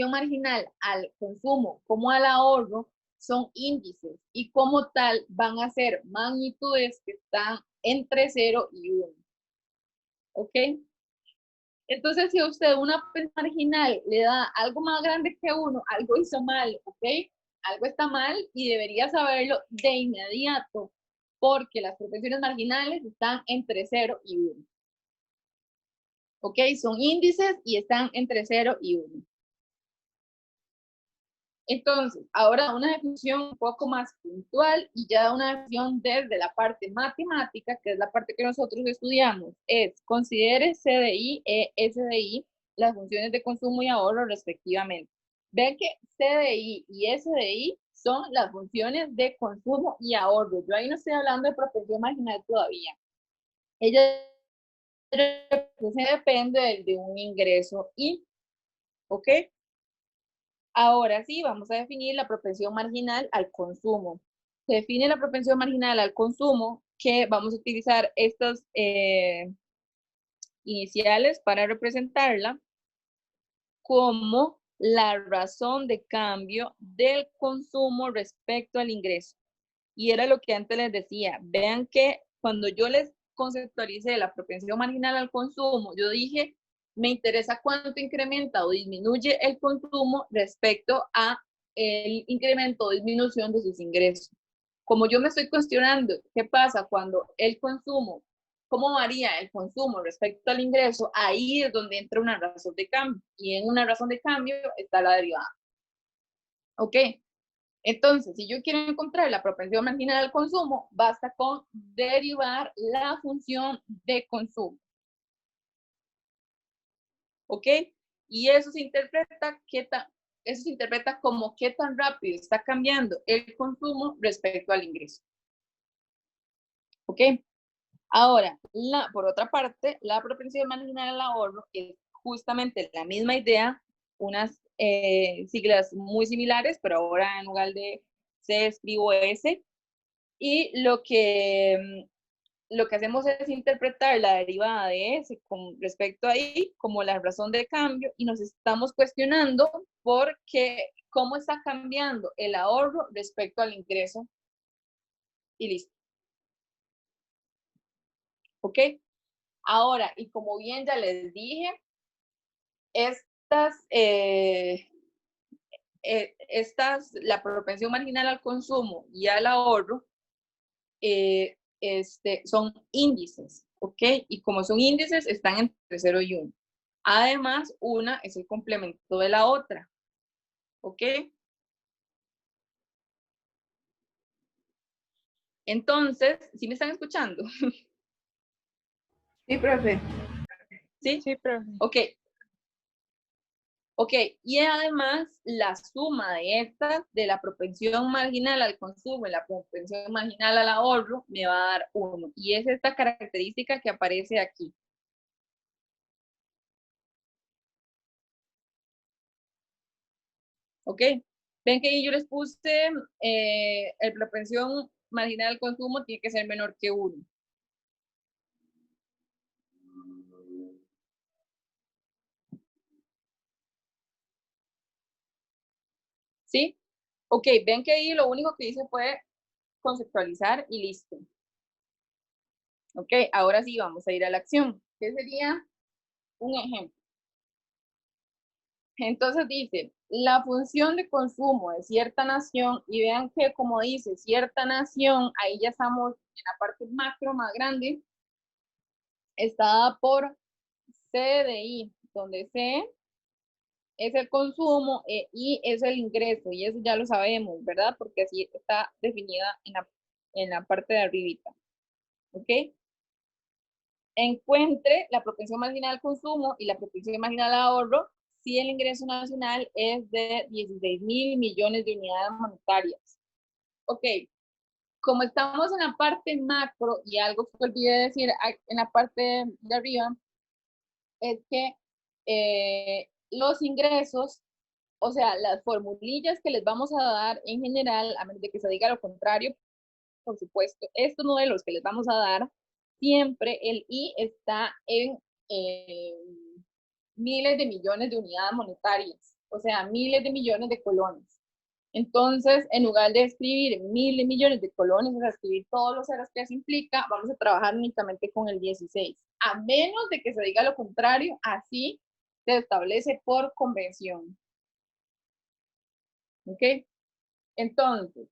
marginal al consumo como al ahorro son índices y como tal van a ser magnitudes que están entre 0 y 1. ¿Ok? Entonces, si a usted una marginal le da algo más grande que 1, algo hizo mal, ¿ok? Algo está mal y debería saberlo de inmediato, porque las propensiones marginales están entre 0 y 1. ¿Ok? Son índices y están entre 0 y 1. Entonces, ahora una definición un poco más puntual y ya una definición desde la parte matemática, que es la parte que nosotros estudiamos, es considere CDI e SDI las funciones de consumo y ahorro respectivamente. Ven que CDI y SDI son las funciones de consumo y ahorro. Yo ahí no estoy hablando de propensión marginal todavía. Ella depende de un ingreso y, ¿ok? Ahora sí, vamos a definir la propensión marginal al consumo. Se define la propensión marginal al consumo, que vamos a utilizar estos iniciales para representarla como la razón de cambio del consumo respecto al ingreso. Y era lo que antes les decía. Vean que cuando yo les conceptualicé la propensión marginal al consumo, yo dije, me interesa cuánto incrementa o disminuye el consumo respecto a el incremento o disminución de sus ingresos. Como yo me estoy cuestionando qué pasa cuando el consumo, cómo varía el consumo respecto al ingreso, ahí es donde entra una razón de cambio. Y en una razón de cambio está la derivada. ¿Ok? Entonces, si yo quiero encontrar la propensión marginal al consumo, basta con derivar la función de consumo. ¿Ok? Y eso se interpreta, eso se interpreta como qué tan rápido está cambiando el consumo respecto al ingreso. ¿Ok? Ahora, por otra parte, la propensión marginal al ahorro es justamente la misma idea, unas siglas muy similares, pero ahora en lugar de C escribo S. Y lo que hacemos es interpretar la derivada de S con respecto a I como la razón de cambio y nos estamos cuestionando por cómo está cambiando el ahorro respecto al ingreso y listo. ¿Ok? Ahora, y como bien ya les dije, la propensión marginal al consumo y al ahorro son índices, ¿ok? Y como son índices, están entre 0 y 1. Además, una es el complemento de la otra, ¿ok? Entonces, ¿sí me están escuchando? Sí, profe. ¿Sí? Sí, profe. Ok. Ok, y además la suma de estas, de la propensión marginal al consumo y la propensión marginal al ahorro, me va a dar 1. Y es esta característica que aparece aquí. ¿Ok? Ven que yo les puse la propensión marginal al consumo tiene que ser menor que 1. ¿Sí? Ok, ven que ahí lo único que hice fue conceptualizar y listo. Ok, ahora sí vamos a ir a la acción. ¿Qué sería un ejemplo? Entonces dice, la función de consumo de cierta nación, y vean que como dice cierta nación, ahí ya estamos en la parte macro más grande, está dada por C de I, donde C es el consumo y es el ingreso, y eso ya lo sabemos, ¿verdad? Porque así está definida en la parte de arribita, ¿ok? Encuentre la propensión marginal al consumo y la propensión marginal al ahorro si el ingreso nacional es de 16.000 millones de unidades monetarias. Ok, como estamos en la parte macro, y algo que olvidé decir en la parte de arriba, es que los ingresos, o sea, las formulillas que les vamos a dar en general, a menos de que se diga lo contrario, por supuesto, estos modelos que les vamos a dar, siempre el I está en miles de millones de unidades monetarias, o sea, miles de millones de colones. Entonces, en lugar de escribir miles de millones de colones, o sea, escribir todos los ceros que eso implica, vamos a trabajar únicamente con el 16. A menos de que se diga lo contrario, así se establece por convención. ¿Ok? Entonces,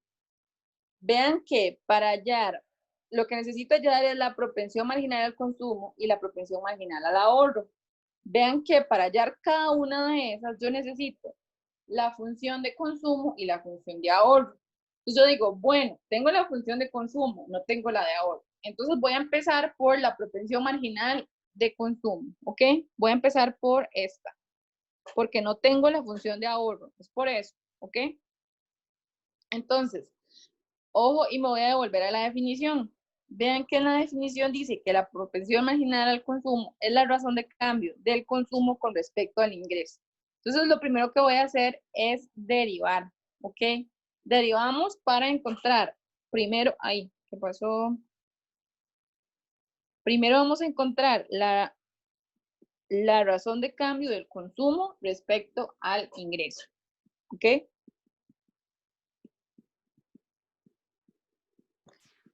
vean que para hallar, lo que necesito hallar es la propensión marginal al consumo y la propensión marginal al ahorro. Vean que para hallar cada una de esas, yo necesito la función de consumo y la función de ahorro. Entonces yo digo, bueno, tengo la función de consumo, no tengo la de ahorro. Entonces voy a empezar por la propensión marginal de consumo, ¿ok? Voy a empezar por esta, porque no tengo la función de ahorro, es por eso, ¿ok? Entonces, ojo, y me voy a devolver a la definición. Vean que en la definición dice que la propensión marginal al consumo es la razón de cambio del consumo con respecto al ingreso. Entonces, lo primero que voy a hacer es derivar, ¿ok? Derivamos para encontrar, primero, ahí, ¿qué pasó? Primero vamos a encontrar la razón de cambio del consumo respecto al ingreso, ¿ok?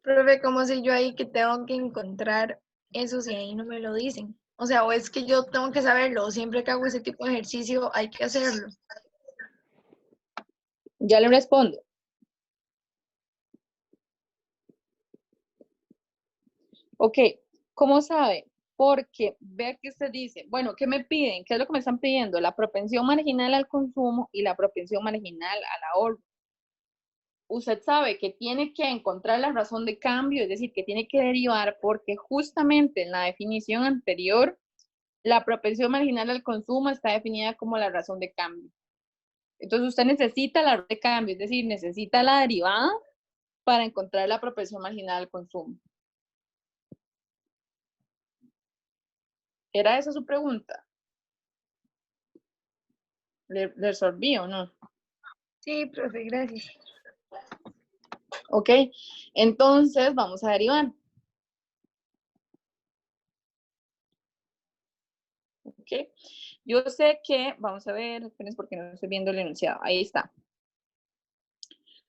Profe, ¿cómo sé yo ahí que tengo que encontrar eso si ahí no me lo dicen? O sea, o es que yo tengo que saberlo, o siempre que hago ese tipo de ejercicio hay que hacerlo. Ya le respondo. Ok, ¿cómo sabe? Porque vea que usted dice, bueno, ¿qué me piden? ¿Qué es lo que me están pidiendo? La propensión marginal al consumo y la propensión marginal al ahorro. Usted sabe que tiene que encontrar la razón de cambio, es decir, que tiene que derivar porque justamente en la definición anterior, la propensión marginal al consumo está definida como la razón de cambio. Entonces usted necesita la razón de cambio, es decir, necesita la derivada para encontrar la propensión marginal al consumo. ¿Era esa su pregunta? ¿Le resolví o no? Sí, profe, gracias. Ok, entonces vamos a derivar. Ok, yo sé que, vamos a ver, espérense porque no estoy viendo el enunciado, ahí está.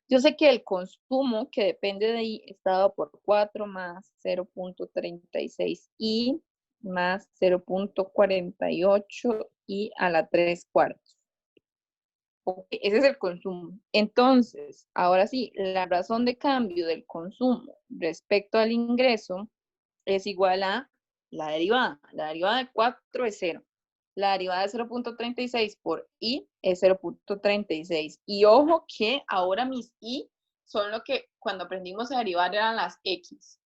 Yo sé que el consumo que depende de ahí está dado por 4 más 0.36 y más 0.48 y a la 3/4. Okay, ese es el consumo. Entonces, ahora sí, la razón de cambio del consumo respecto al ingreso es igual a la derivada. La derivada de 4 es 0. La derivada de 0.36 por i es 0.36. Y ojo que ahora mis i son lo que cuando aprendimos a derivar eran las x.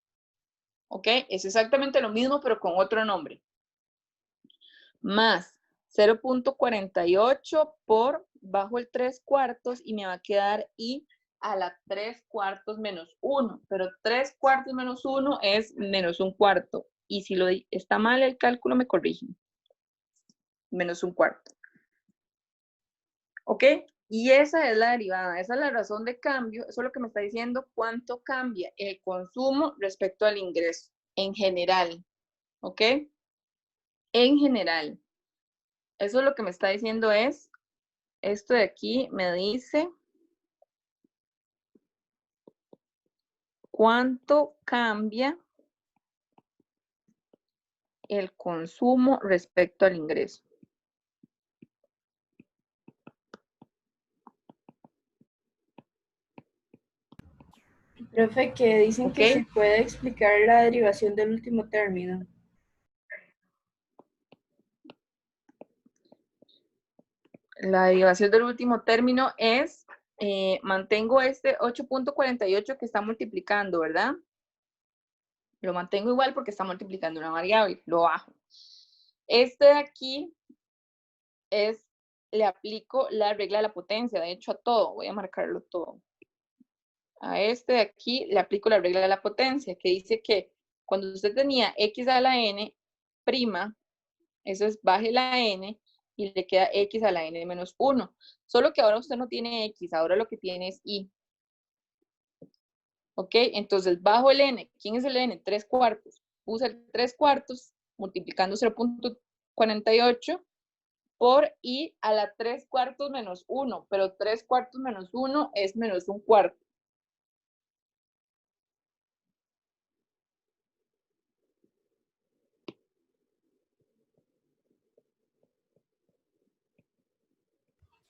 ¿Ok? Es exactamente lo mismo, pero con otro nombre. Más 0.48 por bajo el 3/4 y me va a quedar i a la 3/4 menos 1. Pero 3/4 menos 1 es menos 1/4. Y si está mal el cálculo, me corrigen. Menos 1/4. ¿Ok? Y esa es la derivada, esa es la razón de cambio. Eso es lo que me está diciendo cuánto cambia el consumo respecto al ingreso en general. ¿Ok? En general. Eso es lo que me está diciendo es, esto de aquí me dice cuánto cambia el consumo respecto al ingreso. Profe, que dicen que ¿Ok? se puede explicar la derivación del último término. La derivación del último término es, mantengo este 8.48 que está multiplicando, ¿verdad? Lo mantengo igual porque está multiplicando una variable, lo bajo. Este de aquí es, le aplico la regla de la potencia, de hecho a todo, voy a marcarlo todo. A este de aquí le aplico la regla de la potencia, que dice que cuando usted tenía x a la n prima, eso es baje la n y le queda x a la n menos 1. Solo que ahora usted no tiene x, ahora lo que tiene es y. ¿Ok? Entonces bajo el n. ¿Quién es el n? 3/4. Puse el 3/4 multiplicando 0.48 por i a la 3/4 menos 1. Pero 3/4 menos 1 es menos 1/4.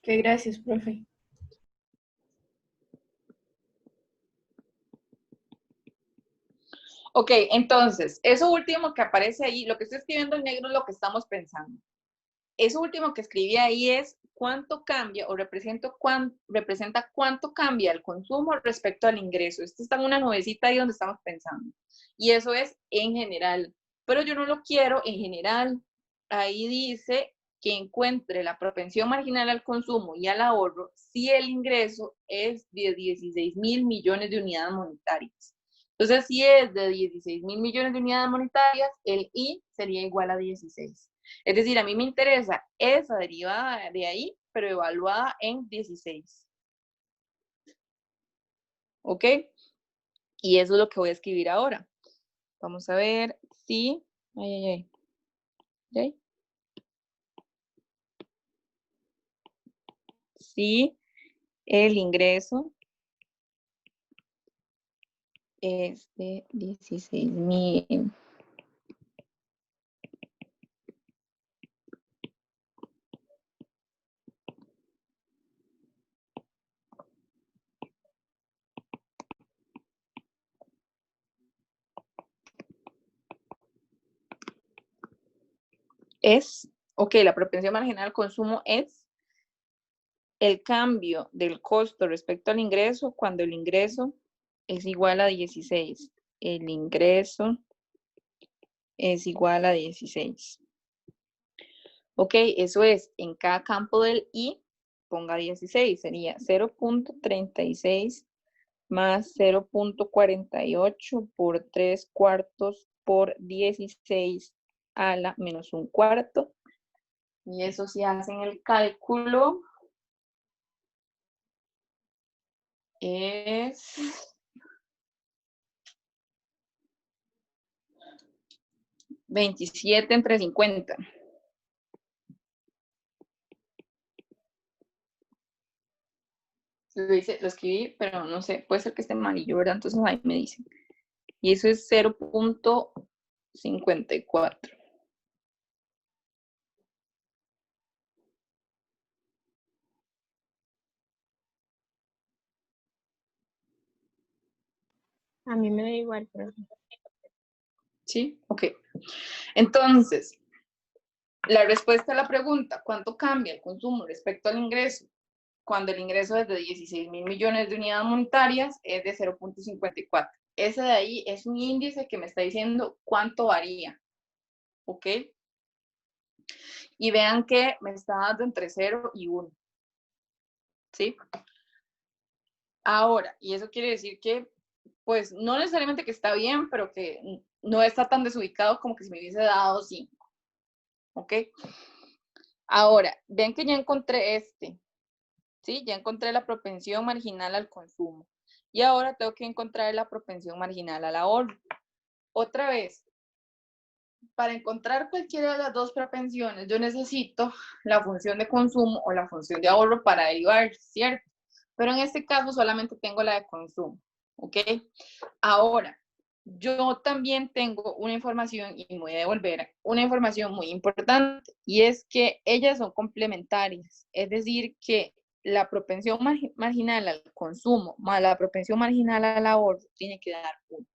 Que gracias, profe. Ok, entonces, eso último que aparece ahí, lo que estoy escribiendo en negro es lo que estamos pensando. Eso último que escribí ahí es cuánto cambia o representa cuánto cambia el consumo respecto al ingreso. Esto está en una nubecita ahí donde estamos pensando. Y eso es en general. Pero yo no lo quiero en general. Ahí dice que encuentre la propensión marginal al consumo y al ahorro si el ingreso es de 16.000 millones de unidades monetarias. Entonces, si es de 16.000 millones de unidades monetarias, el I sería igual a 16. Es decir, a mí me interesa esa derivada de ahí, pero evaluada en 16. ¿Ok? Y eso es lo que voy a escribir ahora. Vamos a ver si... Si el ingreso es de 16.000. La propensión marginal al consumo es el cambio del costo respecto al ingreso cuando el ingreso es igual a 16. El ingreso es igual a 16. Ok, eso es, en cada campo del I, ponga 16, sería 0.36 más 0.48 por 3/4 por 16 a la menos 1/4. Y eso si hacen el cálculo es 27 entre 50. Lo escribí, pero no sé, puede ser que esté amarillo, ¿verdad? Entonces ahí me dicen. Y eso es 0.54. A mí me da igual, profe. ¿Sí? Ok. Entonces, la respuesta a la pregunta, ¿cuánto cambia el consumo respecto al ingreso? Cuando el ingreso es de 16.000 millones de unidades monetarias, es de 0.54. Ese de ahí es un índice que me está diciendo cuánto varía. ¿Ok? Y vean que me está dando entre 0 y 1. ¿Sí? Ahora, y eso quiere decir que, pues, no necesariamente que está bien, pero que no está tan desubicado como que si me hubiese dado 5. ¿Ok? Ahora, ven que ya encontré este. ¿Sí? Ya encontré la propensión marginal al consumo. Y ahora tengo que encontrar la propensión marginal al ahorro. Otra vez, para encontrar cualquiera de las dos propensiones, yo necesito la función de consumo o la función de ahorro para derivar, ¿cierto? Pero en este caso solamente tengo la de consumo, ¿ok? Ahora, yo también tengo una información, y me voy a devolver una información muy importante, y es que ellas son complementarias, es decir, que la propensión marginal al consumo más la propensión marginal al ahorro tiene que dar 1.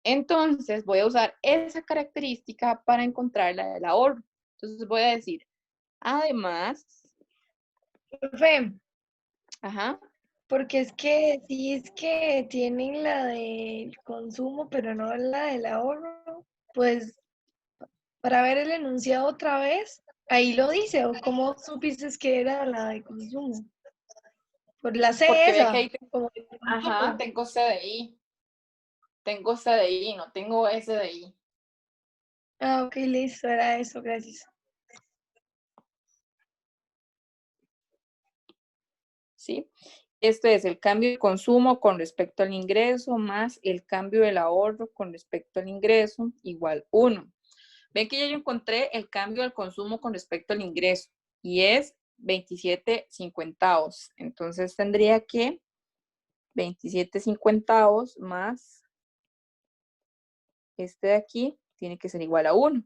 Entonces voy a usar esa característica para encontrar la del ahorro. Entonces voy a decir, además, Profe, ajá, porque es que sí es que tienen la del consumo, pero no la del ahorro. Pues para ver el enunciado otra vez, ahí lo dice, o cómo supiste que era la de consumo. Por la C porque ve que esa, ahí como de ajá, consumo. tengo CDI, no tengo SDI. Ah, ok, listo, era eso, gracias. ¿Sí? Este es el cambio de consumo con respecto al ingreso más el cambio del ahorro con respecto al ingreso igual 1. Ven que ya yo encontré el cambio del consumo con respecto al ingreso y es 27 centavos. Entonces tendría que 27 centavos más este de aquí tiene que ser igual a 1.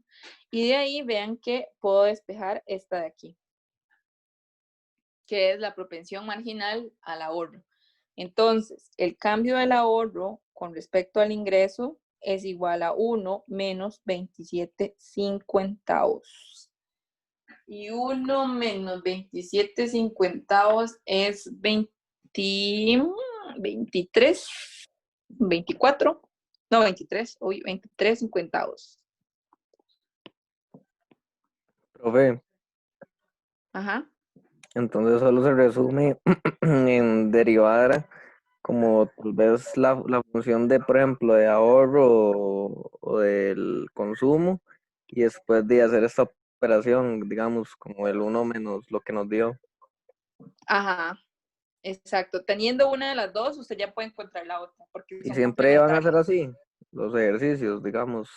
Y de ahí vean que puedo despejar esta de aquí, que es la propensión marginal al ahorro. Entonces, el cambio del ahorro con respecto al ingreso es igual a 1 menos 27 centavos. Y 1 menos 27 centavos es 23, 24, no 23, hoy 23 centavos. Profe, Ajá. entonces solo se resume en derivar como tal vez la función de, por ejemplo, de ahorro o del consumo y después de hacer esta operación, digamos, como el 1 menos lo que nos dio. Ajá, exacto. Teniendo una de las dos, usted ya puede encontrar la otra, porque Y son siempre van a ser complementarias. así, los ejercicios, digamos,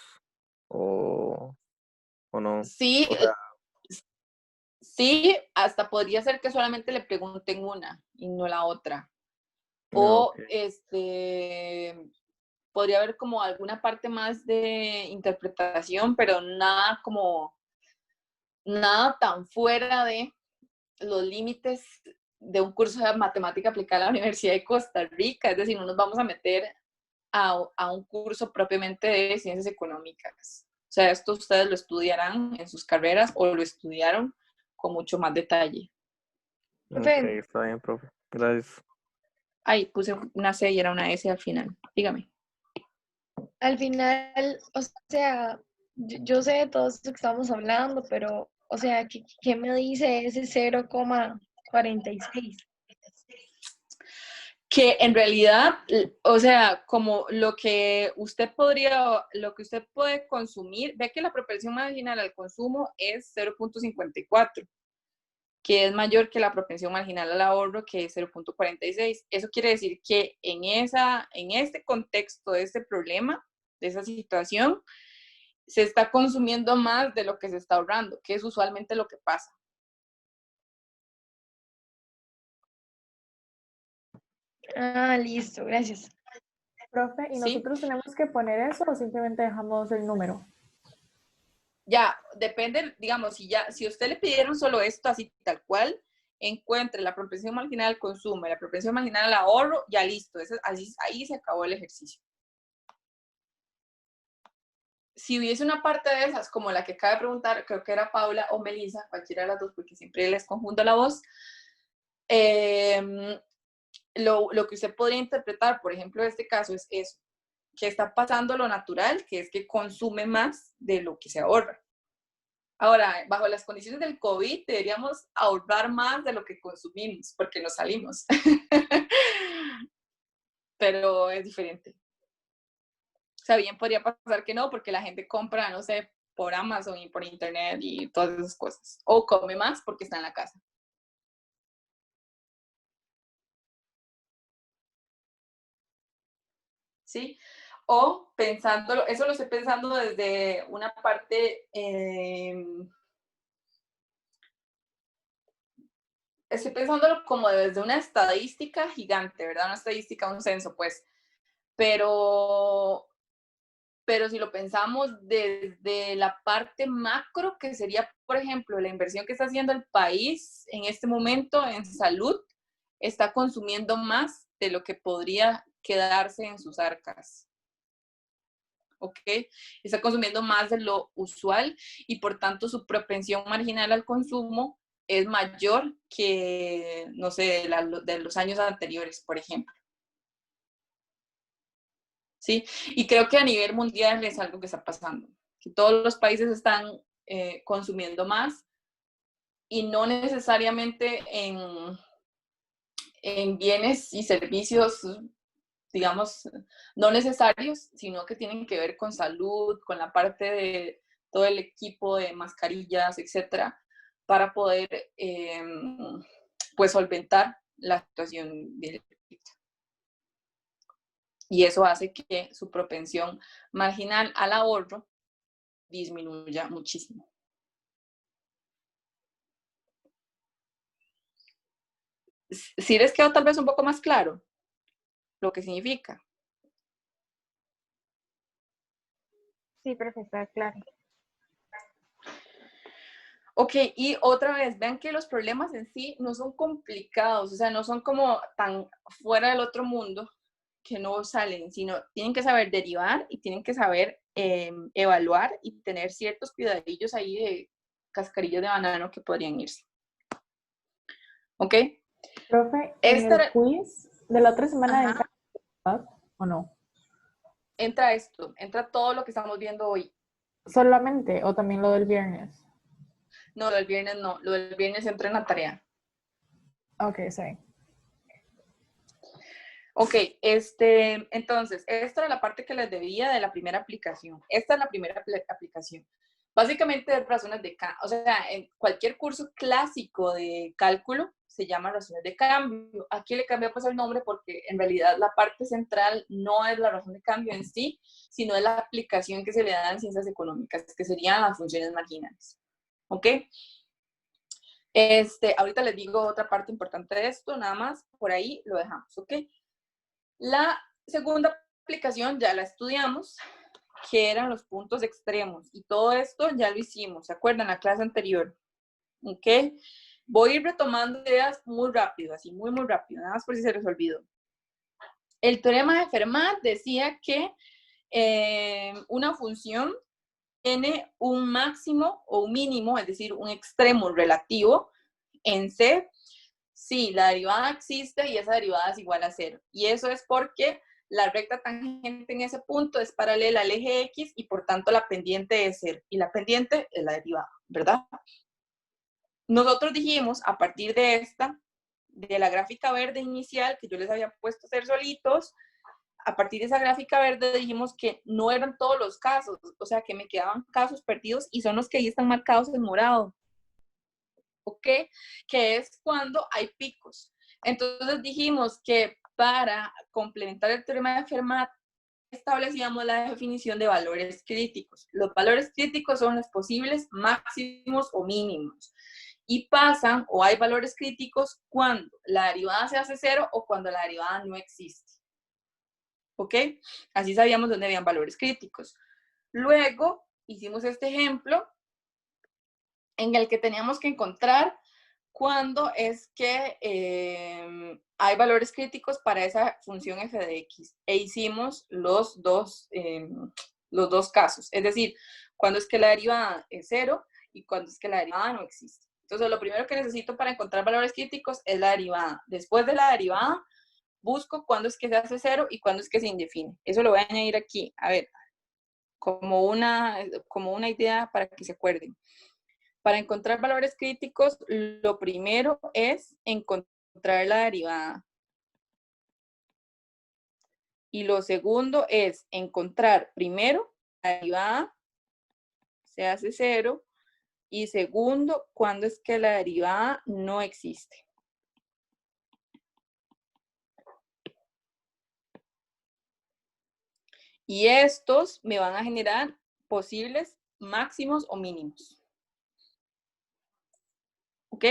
o, o no. Sí, O sea, sí, hasta podría ser que solamente le pregunten una y no la otra. no, O ok. podría haber como alguna parte más de interpretación, pero nada tan fuera de los límites de un curso de matemática aplicada a la Universidad de Costa Rica. Es decir, no nos vamos a meter a un curso propiamente de ciencias económicas. O sea, esto ustedes lo estudiarán en sus carreras o lo estudiaron con mucho más detalle. Ok, Profe, está bien, profe. Gracias. Ay, puse una C y era una S al final. Dígame. al final, o sea, yo sé de todo esto que estamos hablando, pero, o sea, ¿qué me dice ese 0,46? Que en realidad, o sea, como lo que usted puede consumir, ve que la propensión marginal al consumo es 0.54, que es mayor que la propensión marginal al ahorro, que es 0.46. Eso quiere decir que en este contexto de este problema, de esa situación, se está consumiendo más de lo que se está ahorrando, que es usualmente lo que pasa. Ah, listo, gracias. Profe, ¿y ¿Sí? nosotros tenemos que poner eso o simplemente dejamos el número? Ya, depende, digamos, si a usted le pidieron solo esto, así tal cual, encuentre la propensión marginal al consumo y la propensión marginal al ahorro, ya listo, ahí se acabó el ejercicio. Si hubiese una parte de esas, como la que acaba de preguntar, creo que era Paula o Melissa, cualquiera de las dos, porque siempre les confundo la voz, lo que usted podría interpretar, por ejemplo, en este caso es eso, que está pasando lo natural, que es que consume más de lo que se ahorra. Ahora, bajo las condiciones del COVID, deberíamos ahorrar más de lo que consumimos, porque no salimos. Pero es diferente. O sea, bien podría pasar que no, porque la gente compra, no sé, por Amazon y por internet y todas esas cosas. O come más porque está en la casa. ¿Sí? O pensándolo, eso lo estoy pensando desde una parte, estoy pensándolo como desde una estadística gigante, ¿verdad? Una estadística, un censo, pues. Pero pero si lo pensamos desde la parte macro, que sería, por ejemplo, la inversión que está haciendo el país en este momento en salud, está consumiendo más de lo que podría quedarse en sus arcas. ¿Ok? Está consumiendo más de lo usual y por tanto su propensión marginal al consumo es mayor que, no sé, de los años anteriores, por ejemplo. ¿Sí? Y creo que a nivel mundial es algo que está pasando, que todos los países están consumiendo más y no necesariamente en bienes y servicios, digamos, no necesarios, sino que tienen que ver con salud, con la parte de todo el equipo de mascarillas, etcétera, para poder pues solventar la situación de y eso hace que su propensión marginal al ahorro disminuya muchísimo. ¿Sí les quedó tal vez un poco más claro lo que significa? Sí, profesor, claro. Ok, y otra vez, vean que los problemas en sí no son complicados, o sea, no son como tan fuera del otro mundo que no salen, sino tienen que saber derivar y tienen que saber evaluar y tener ciertos cuidadillos ahí de cascarillos de banano que podrían irse. ¿Ok? Profe, en el quiz de la otra semana de calidad, ¿o no? Entra esto, entra todo lo que estamos viendo hoy. ¿Solamente o también lo del viernes? No, lo del viernes no, lo del viernes entra en la tarea. Ok, sí. Ok, entonces, esta era la parte que les debía de la primera aplicación. Esta es la primera aplicación. Básicamente, razones de cambio. O sea, en cualquier curso clásico de cálculo se llama razones de cambio. Aquí le cambiamos el nombre porque en realidad la parte central no es la razón de cambio en sí, sino es la aplicación que se le da en ciencias económicas, que serían las funciones marginales. ¿Ok? Ahorita les digo otra parte importante de esto, nada más, por ahí lo dejamos, ¿ok? La segunda aplicación ya la estudiamos, que eran los puntos extremos, y todo esto ya lo hicimos, ¿se acuerdan? La clase anterior, ¿ok? Voy a ir retomando ideas muy rápido, así muy rápido, nada más por si se les olvidó. El teorema de Fermat decía que una función tiene un máximo o un mínimo, es decir, un extremo relativo en C, si la derivada existe y esa derivada es igual a 0. Y eso es porque la recta tangente en ese punto es paralela al eje X y por tanto la pendiente es 0. Y la pendiente es la derivada, ¿verdad? Nosotros dijimos, a partir de esta, de la gráfica verde inicial que yo les había puesto a hacer solitos, a partir de esa gráfica verde dijimos que no eran todos los casos, o sea que me quedaban casos perdidos y son los que ahí están marcados en morado. ¿Ok? Que es cuando hay picos. Entonces dijimos que para complementar el teorema de Fermat establecíamos la definición de valores críticos. Los valores críticos son los posibles máximos o mínimos. Y pasan o hay valores críticos cuando la derivada se hace 0 o cuando la derivada no existe. ¿Ok? Así sabíamos dónde habían valores críticos. Luego hicimos este ejemplo en el que teníamos que encontrar cuándo es que hay valores críticos para esa función f de x. E hicimos los dos casos. Es decir, cuándo es que la derivada es 0 y cuándo es que la derivada no existe. Entonces, lo primero que necesito para encontrar valores críticos es la derivada. Después de la derivada, busco cuándo es que se hace 0 y cuándo es que se indefine. Eso lo voy a añadir aquí. A ver, como una idea para que se acuerden. Para encontrar valores críticos, lo primero es encontrar la derivada. Y lo segundo es encontrar primero la derivada, se hace 0, y segundo, cuándo es que la derivada no existe. Y estos me van a generar posibles máximos o mínimos. ¿Ok?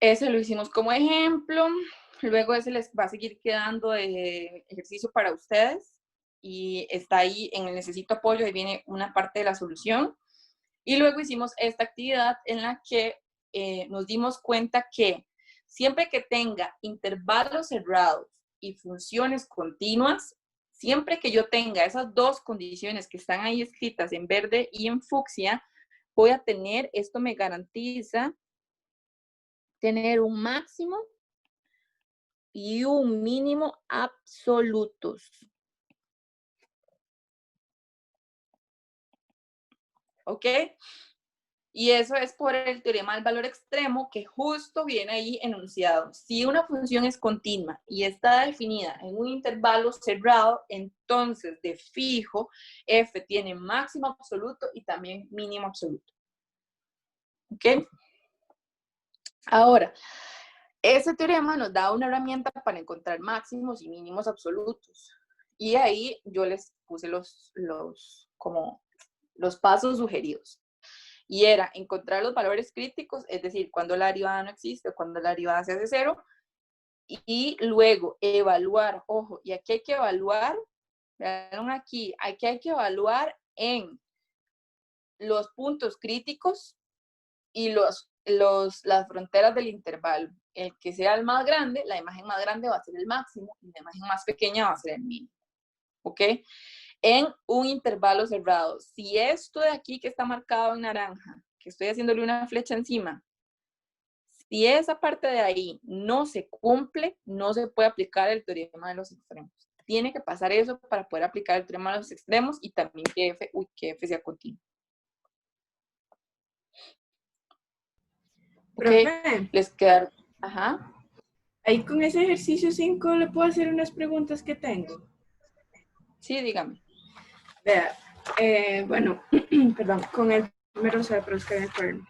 Ese lo hicimos como ejemplo. Luego ese les va a seguir quedando de ejercicio para ustedes. y está ahí en el necesito apoyo, ahí viene una parte de la solución. Y luego hicimos esta actividad en la que nos dimos cuenta que siempre que tenga intervalos cerrados y funciones continuas, siempre que yo tenga esas dos condiciones que están ahí escritas en verde y en fucsia, voy a tener, esto me garantiza tener un máximo y un mínimo absolutos. ¿Ok? Y eso es por el teorema del valor extremo que justo viene ahí enunciado. Si una función es continua y está definida en un intervalo cerrado, entonces de fijo f tiene máximo absoluto y también mínimo absoluto. ¿Ok? Ahora, ese teorema nos da una herramienta para encontrar máximos y mínimos absolutos. Y ahí yo les puse los pasos sugeridos. Y era encontrar los valores críticos, es decir, cuando la derivada no existe o cuando la derivada se hace cero, y luego evaluar, ojo, y aquí hay que evaluar, vean aquí, aquí hay que evaluar en los puntos críticos y las fronteras del intervalo. El que sea el más grande, la imagen más grande va a ser el máximo y la imagen más pequeña va a ser el mínimo. ¿Ok? En un intervalo cerrado. Si esto de aquí que está marcado en naranja, que estoy haciéndole una flecha encima, si esa parte de ahí no se cumple, no se puede aplicar el teorema de los extremos. Tiene que pasar eso para poder aplicar el teorema de los extremos y también que f sea continuo. Ok, Profe, les quedaron. Ajá. ahí con ese ejercicio 5 le puedo hacer unas preguntas que tengo. Sí, dígame. Vea, bueno, perdón, con el primero se va a buscar el cuaderno.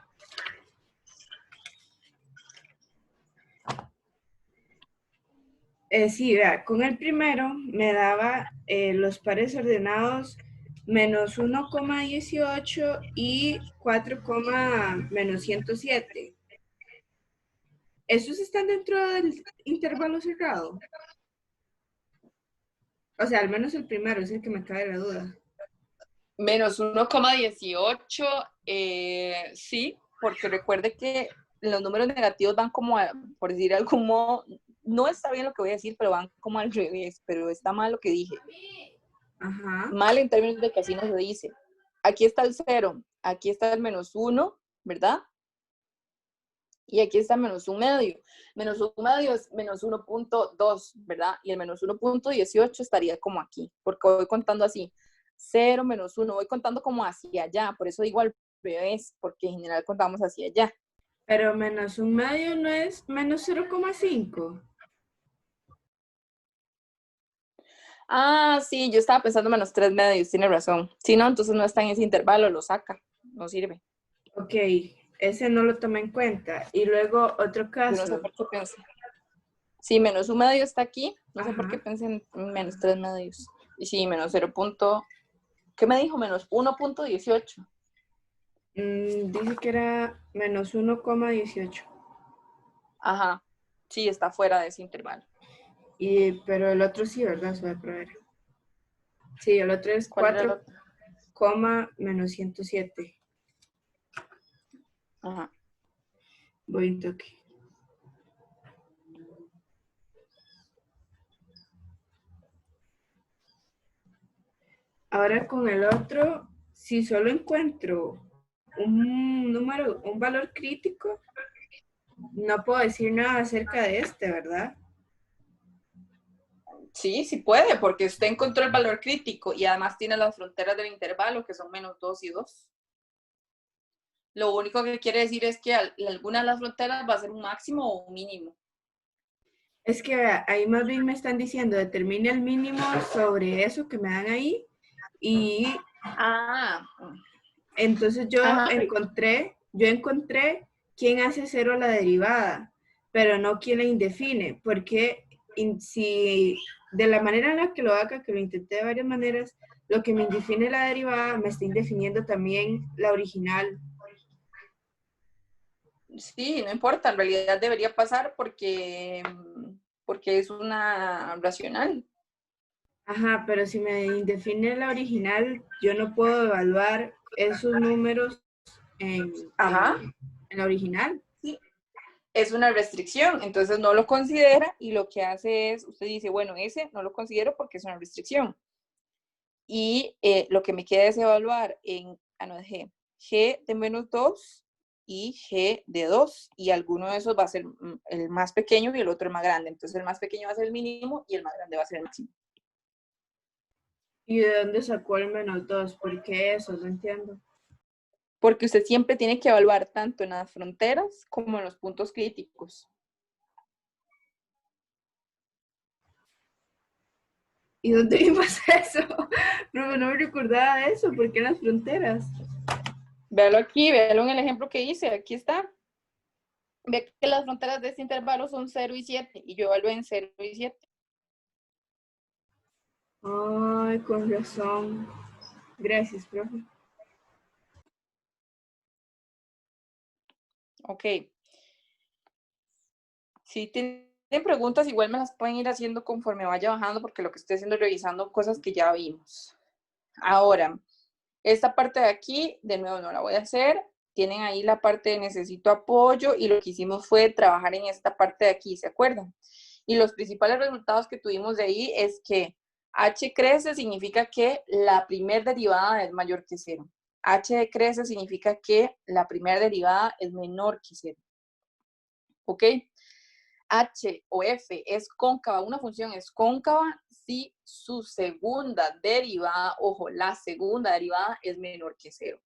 Sí, vea, con el primero me daba los pares ordenados menos 1,18 y 4, menos 107. ¿Esos están dentro del intervalo cerrado? O sea, al menos el primero es el que me cae la duda. Menos 1,18, sí, porque recuerde que los números negativos van como, por decir algo, modo, no está bien lo que voy a decir, pero van como al revés, pero está mal lo que dije. Ajá. Mal en términos de que así no se dice. Aquí está el 0, aquí está el menos 1, ¿verdad? Y aquí está menos 1 medio. Menos 1 medio es menos 1.2, ¿verdad? Y el menos 1.18 estaría como aquí, porque voy contando así. 0, menos 1, voy contando como hacia allá, por eso digo al revés, porque en general contamos hacia allá. Pero menos 1 medio no es menos 0,5. Ah, sí, yo estaba pensando menos 3 medios, tiene razón. Si no, entonces no está en ese intervalo, lo saca, no sirve. Ok, ese no lo tomé en cuenta. Y luego otro Yo caso. no sé por qué pensé. Sí, menos 1 medio está aquí, no sé Ajá. por qué pensé en menos 3 medios. Y sí, menos 0. ¿Qué me dijo? Menos 1.18. Dice que era menos 1,18. Ajá, sí, está fuera de ese intervalo. Pero el otro sí, ¿verdad? Se va a probar. Sí, el otro es ¿Cuál era el 4, otro? menos 107. Ajá. Voy un toque. Ahora con el otro, si solo encuentro un número, un valor crítico, no puedo decir nada acerca de este, ¿verdad? Sí, sí puede, porque usted encontró el valor crítico y además tiene las fronteras del intervalo, que son menos 2 y 2. Lo único que quiere decir es que alguna de las fronteras va a ser un máximo o un mínimo. Es que ahí más bien me están diciendo, determine el mínimo sobre eso que me dan ahí. Y entonces yo encontré quién hace cero la derivada, pero no quién la indefine, porque si de la manera en la que lo haga, que lo intenté de varias maneras, lo que me indefine la derivada me está indefiniendo también la original. Sí, no importa, en realidad debería pasar porque es una racional. Ajá, pero si me indefine la original, yo no puedo evaluar esos números en, Ajá. en la original. Sí, es una restricción, entonces no lo considera y lo que hace es, usted dice, bueno, ese no lo considero porque es una restricción. Y lo que me queda es evaluar en, no es G de menos 2 y G de 2. Y alguno de esos va a ser el más pequeño y el otro el más grande. Entonces el más pequeño va a ser el mínimo y el más grande va a ser el máximo. ¿Y de dónde sacó el menos 2? ¿Por qué eso? No entiendo. Porque usted siempre tiene que evaluar tanto en las fronteras como en los puntos críticos. ¿Y dónde vimos eso? No me recordaba de eso. ¿Por qué en las fronteras? Véalo aquí, véalo en el ejemplo que hice. Aquí está. Ve que las fronteras de este intervalo son 0 y 7 y yo evalúo en 0 y 7. Ay, con razón. Gracias, profe. Ok. Si tienen preguntas, igual me las pueden ir haciendo conforme vaya bajando, porque lo que estoy haciendo es revisando cosas que ya vimos. Ahora, esta parte de aquí, de nuevo, no la voy a hacer. Tienen ahí la parte de necesito apoyo y lo que hicimos fue trabajar en esta parte de aquí, ¿se acuerdan? Y los principales resultados que tuvimos de ahí es que h crece significa que la primer derivada es mayor que 0. H decrece significa que la primera derivada es menor que 0. ¿Ok? H o F es cóncava, una función es cóncava si su segunda derivada, ojo, la segunda derivada es menor que 0.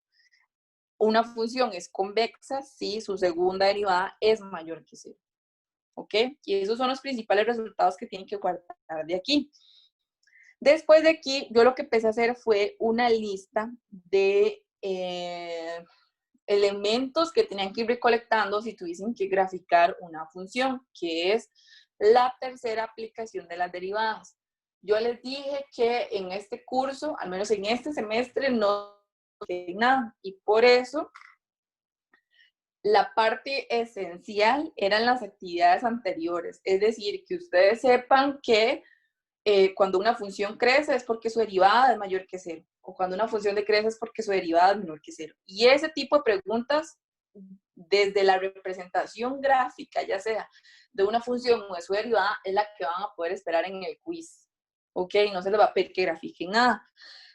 Una función es convexa si su segunda derivada es mayor que 0. ¿Ok? Y esos son los principales resultados que tienen que guardar de aquí. Después de aquí, yo lo que empecé a hacer fue una lista de elementos que tenían que ir recolectando si tuviesen que graficar una función, que es la tercera aplicación de las derivadas. Yo les dije que en este curso, al menos en este semestre, no hay nada, y por eso la parte esencial eran las actividades anteriores, es decir, que ustedes sepan que cuando una función crece es porque su derivada es mayor que 0, o cuando una función decrece es porque su derivada es menor que 0. Y ese tipo de preguntas, desde la representación gráfica, ya sea de una función o de su derivada, es la que van a poder esperar en el quiz. ¿Ok? No se les va a pedir que grafiquen nada.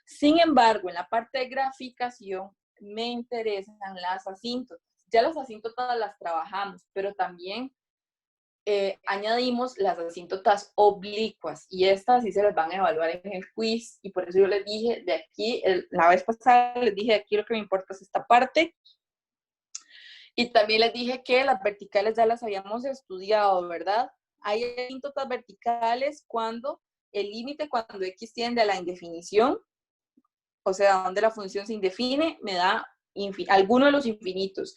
Sin embargo, en la parte de graficación, me interesan las asíntotas. Ya las asíntotas las trabajamos, pero también añadimos las asíntotas oblicuas y estas sí se las van a evaluar en el quiz y por eso yo les dije de aquí, la vez pasada les dije de aquí lo que me importa es esta parte y también les dije que las verticales ya las habíamos estudiado, ¿verdad? Hay asíntotas verticales cuando el límite cuando x tiende a la indefinición, o sea, donde la función se indefine, me da alguno de los infinitos.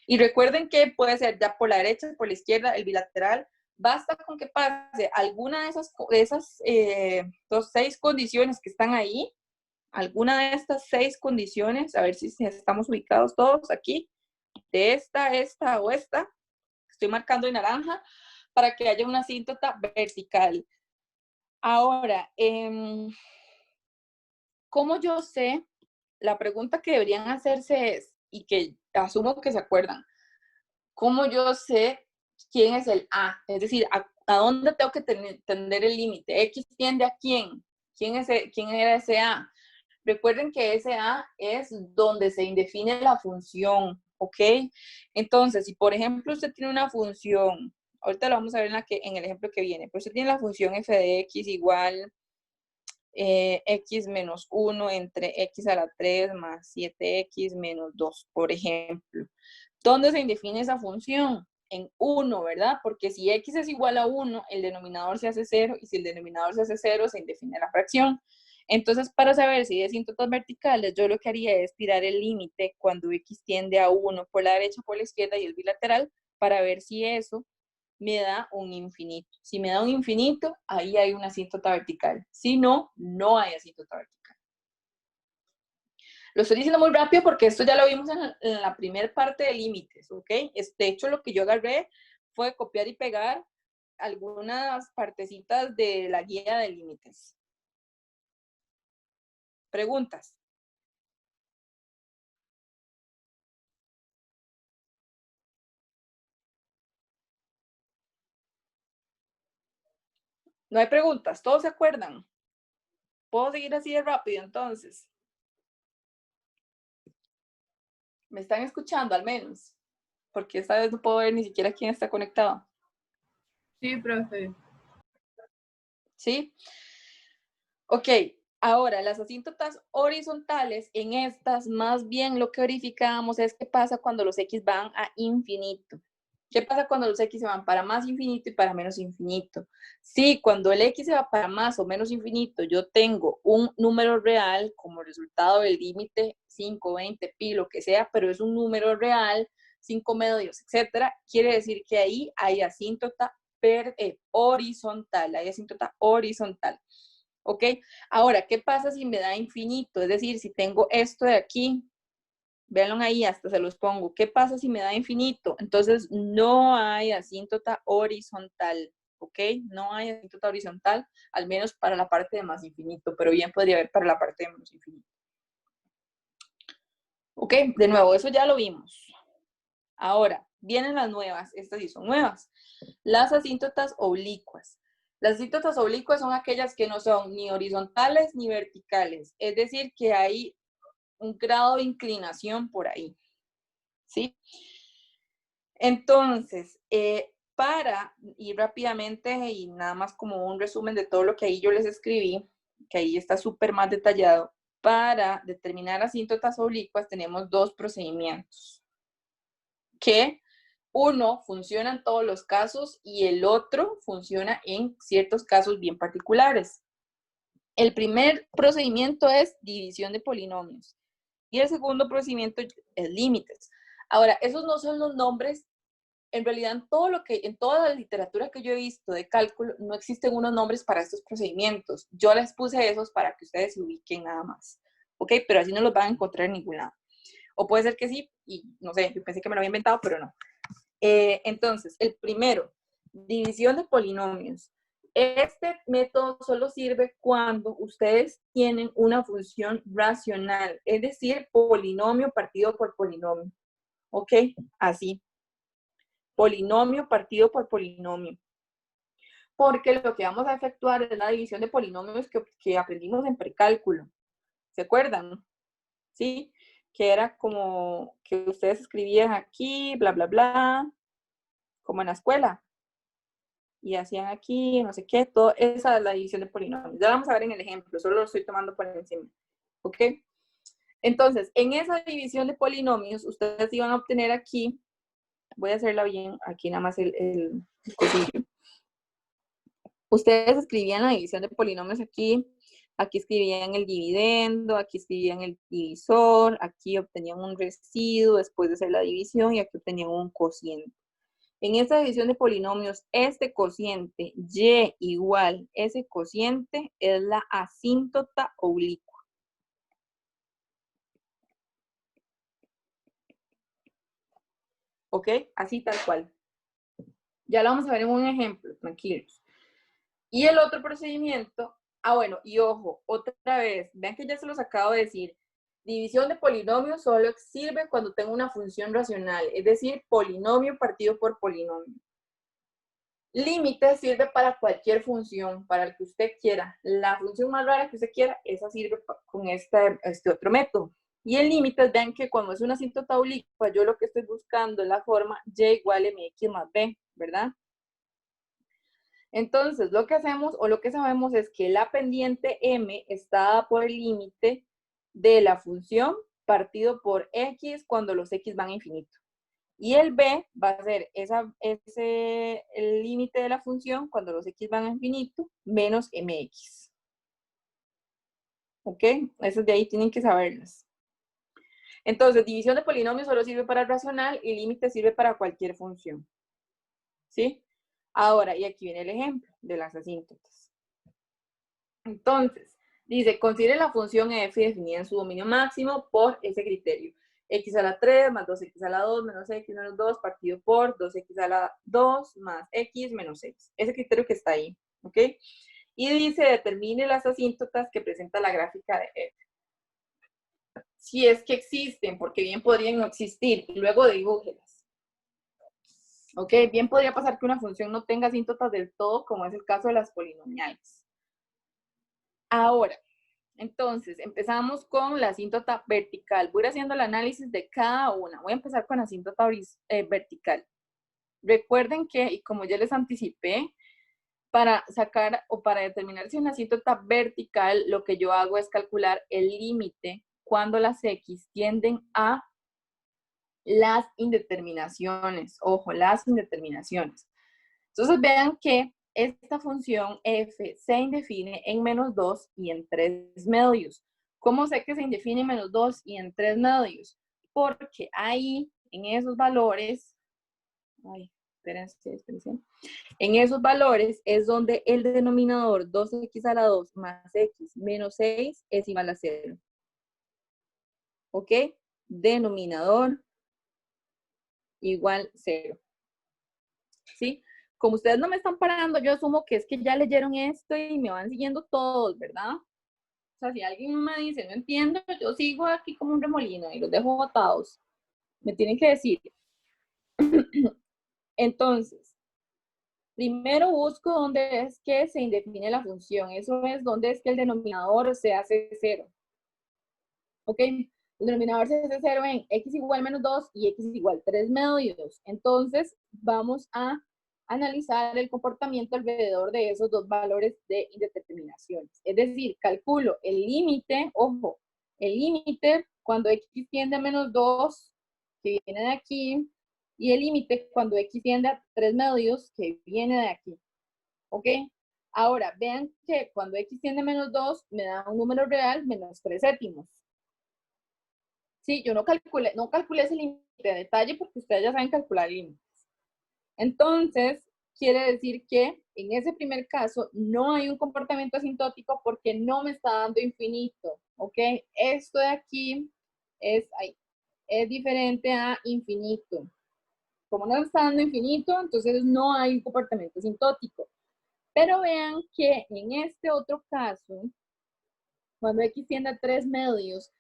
Y recuerden que puede ser ya por la derecha, por la izquierda, el bilateral. Basta con que pase alguna de esas 6 condiciones que están ahí, alguna de estas 6 condiciones, a ver si estamos ubicados todos aquí, de esta o esta, estoy marcando en naranja, para que haya una asíntota vertical. Ahora, ¿cómo yo sé? La pregunta que deberían hacerse es, y que asumo que se acuerdan, ¿cómo yo sé quién es el A? Es decir, ¿a dónde tengo que tender el límite? ¿X tiende a quién? ¿Quién era ese A? Recuerden que ese A es donde se indefine la función, ¿ok? Entonces, si por ejemplo usted tiene una función, ahorita lo vamos a ver en el ejemplo que viene, pero usted tiene la función f de x igual x menos 1 entre x a la 3 más 7x menos 2, por ejemplo. ¿Dónde se indefine esa función? En 1, ¿verdad? Porque si x es igual a 1, el denominador se hace 0, y si el denominador se hace 0, se indefine la fracción. Entonces, para saber si hay asíntotas verticales, yo lo que haría es tirar el límite cuando x tiende a 1 por la derecha, por la izquierda y el bilateral, para ver si eso me da un infinito. Si me da un infinito, ahí hay una asíntota vertical. Si no, no hay asíntota vertical. Lo estoy diciendo muy rápido porque esto ya lo vimos en la primera parte de límites, ¿ok? De hecho, lo que yo agarré fue copiar y pegar algunas partecitas de la guía de límites. ¿Preguntas? No hay preguntas, todos se acuerdan. ¿Puedo seguir así de rápido entonces? ¿Me están escuchando al menos? Porque esta vez no puedo ver ni siquiera quién está conectado. Sí, profe. ¿Sí? Ok, ahora las asíntotas horizontales, en estas más bien lo que verificamos es qué pasa cuando los X van a infinito. ¿Qué pasa cuando los X se van para más infinito y para menos infinito? Sí, cuando el X se va para más o menos infinito, yo tengo un número real como resultado del límite 5, 20, pi, lo que sea, pero es un número real, 5 medios, etcétera. Quiere decir que ahí hay asíntota horizontal, hay asíntota horizontal. ¿Ok? Ahora, ¿qué pasa si me da infinito? Es decir, si tengo esto de aquí, véanlo ahí, hasta se los pongo. ¿Qué pasa si me da infinito? Entonces, no hay asíntota horizontal, ¿ok? No hay asíntota horizontal, al menos para la parte de más infinito, pero bien podría haber para la parte de menos infinito. ¿Ok? De nuevo, eso ya lo vimos. Ahora, vienen las nuevas, estas sí son nuevas. Las asíntotas oblicuas. Las asíntotas oblicuas son aquellas que no son ni horizontales ni verticales, es decir, que hay un grado de inclinación por ahí, ¿sí? Entonces, para ir rápidamente y nada más como un resumen de todo lo que ahí yo les escribí, que ahí está súper más detallado, para determinar asíntotas oblicuas tenemos dos procedimientos, que uno funciona en todos los casos y el otro funciona en ciertos casos bien particulares. El primer procedimiento es división de polinomios y el segundo procedimiento es límites. Ahora, esos no son los nombres, en realidad en toda la literatura que yo he visto de cálculo no existen unos nombres para estos procedimientos. Yo les puse esos para que ustedes se ubiquen nada más, ¿ok? Pero así no los van a encontrar en ningún lado. O puede ser que sí, y no sé, yo pensé que me lo había inventado, pero no. Entonces, el primero, división de polinomios. Este método solo sirve cuando ustedes tienen una función racional, es decir, polinomio partido por polinomio. ¿Ok? Así. Polinomio partido por polinomio. Porque lo que vamos a efectuar es la división de polinomios que aprendimos en precálculo. ¿Se acuerdan? ¿Sí? Que era como que ustedes escribían aquí, bla, bla, bla, como en la escuela. Y hacían aquí, no sé qué, todo, esa es la división de polinomios. Ya vamos a ver en el ejemplo, solo lo estoy tomando por encima. ¿Ok? Entonces, en esa división de polinomios, ustedes iban a obtener aquí, voy a hacerla bien, aquí nada más el cosillo. Ustedes escribían la división de polinomios aquí, aquí escribían el dividendo, aquí escribían el divisor, aquí obtenían un residuo después de hacer la división y aquí obtenían un cociente. En esta división de polinomios, este cociente, y igual ese cociente, es la asíntota oblicua. ¿Ok? Así tal cual. Ya lo vamos a ver en un ejemplo, tranquilos. Y el otro procedimiento, bueno, y ojo, otra vez, vean que ya se los acabo de decir, división de polinomios solo sirve cuando tengo una función racional, es decir, polinomio partido por polinomio. Límite sirve para cualquier función, para el que usted quiera. La función más rara que usted quiera, esa sirve con este otro método. Y el límite, vean que cuando es una asíntota oblicua, yo lo que estoy buscando es la forma y igual mx más b, ¿verdad? Entonces, lo que hacemos o lo que sabemos es que la pendiente m está dada por el límite de la función partido por x cuando los x van a infinito. Y el b va a ser el límite de la función cuando los x van a infinito menos mx. ¿Ok? Esas de ahí tienen que saberlas. Entonces, división de polinomios solo sirve para el racional y límite sirve para cualquier función. ¿Sí? Ahora, y aquí viene el ejemplo de las asíntotas. Entonces, dice, considere la función f definida en su dominio máximo por ese criterio. X a la 3 más 2x a la 2 menos x menos 2 partido por 2x a la 2 más x menos x. Ese criterio que está ahí, ¿ok? Y dice, determine las asíntotas que presenta la gráfica de f. si es que existen, porque bien podrían no existir, y luego dibújelas. ¿Ok? Bien podría pasar que una función no tenga asíntotas del todo, como es el caso de las polinomiales. Ahora, entonces, empezamos con la asíntota vertical. Voy a ir haciendo el análisis de cada una. Voy a empezar con la asíntota vertical. Recuerden que, y como ya les anticipé, para sacar o para determinar si una asíntota vertical, lo que yo hago es calcular el límite cuando las X tienden a las indeterminaciones. Ojo, las indeterminaciones. Entonces vean que esta función f se indefine en -2 y en 3 medios. ¿Cómo sé que se indefine en -2 y en 3 medios? Porque ahí, en esos valores, espérense. En esos valores es donde el denominador 2x a la 2 más x menos 6 es igual a 0. ¿Ok? Denominador igual 0. ¿Sí? Como ustedes no me están parando, yo asumo que es que ya leyeron esto y me van siguiendo todos, ¿verdad? O sea, si alguien me dice, no entiendo, yo sigo aquí como un remolino y los dejo botados. Me tienen que decir. Entonces, primero busco dónde es que se indefine la función. Eso es donde es que el denominador se hace 0. ¿Ok? El denominador se hace 0 en x igual -2 y x igual 3 medios. Entonces, vamos a analizar el comportamiento alrededor de esos dos valores de indeterminaciones. Es decir, calculo el límite, ojo, el límite cuando x tiende a -2, que viene de aquí, y el límite cuando x tiende a 3 medios, que viene de aquí. ¿Ok? Ahora, vean que cuando x tiende a -2, me da un número real -3 séptimos. Sí, yo no calculé ese límite de detalle porque ustedes ya saben calcular límites. Entonces, quiere decir que en ese primer caso no hay un comportamiento asintótico porque no me está dando infinito, ¿ok? Esto de aquí es diferente a infinito. Como no me está dando infinito, entonces no hay un comportamiento asintótico. Pero vean que en este otro caso, cuando x tiende a 3 medios,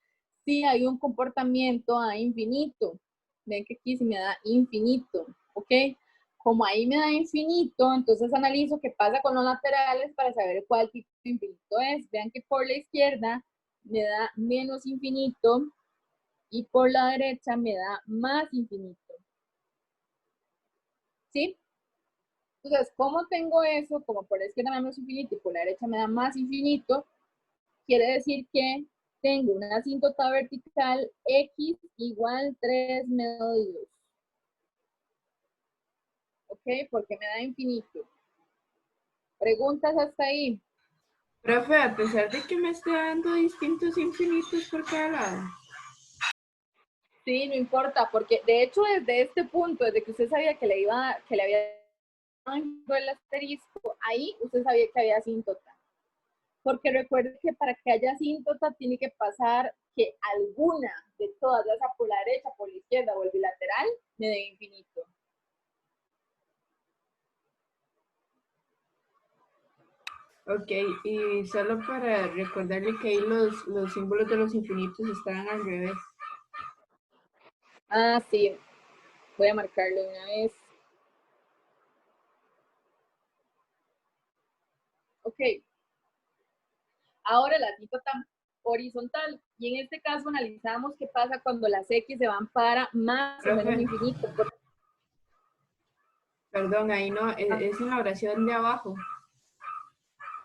sí hay un comportamiento a infinito. Ven que aquí sí me da infinito, ¿ok? Como ahí me da infinito, entonces analizo qué pasa con los laterales para saber cuál tipo de infinito es. Vean que por la izquierda me da menos infinito y por la derecha me da más infinito. ¿Sí? Entonces, ¿cómo tengo eso? Como por la izquierda me da menos infinito y por la derecha me da más infinito, quiere decir que tengo una asíntota vertical x igual 3 medios. ¿Ok? Porque me da infinito. ¿Preguntas hasta ahí? Profe, a pesar de que me esté dando distintos infinitos por cada lado. Sí, no importa, porque de hecho desde este punto, desde que usted sabía que le había dado el asterisco, ahí usted sabía que había asíntota. Porque recuerde que para que haya asíntota tiene que pasar que alguna de todas, ya sea por la derecha, por la izquierda o el bilateral, me dé infinito. Ok, y solo para recordarle que ahí los símbolos de los infinitos estaban al revés. Ah, sí. Voy a marcarlo de una vez. Ok. Ahora la asíntota horizontal. Y en este caso analizamos qué pasa cuando las X se van para más o menos infinito. Perdón, ahí no, es en la oración de abajo.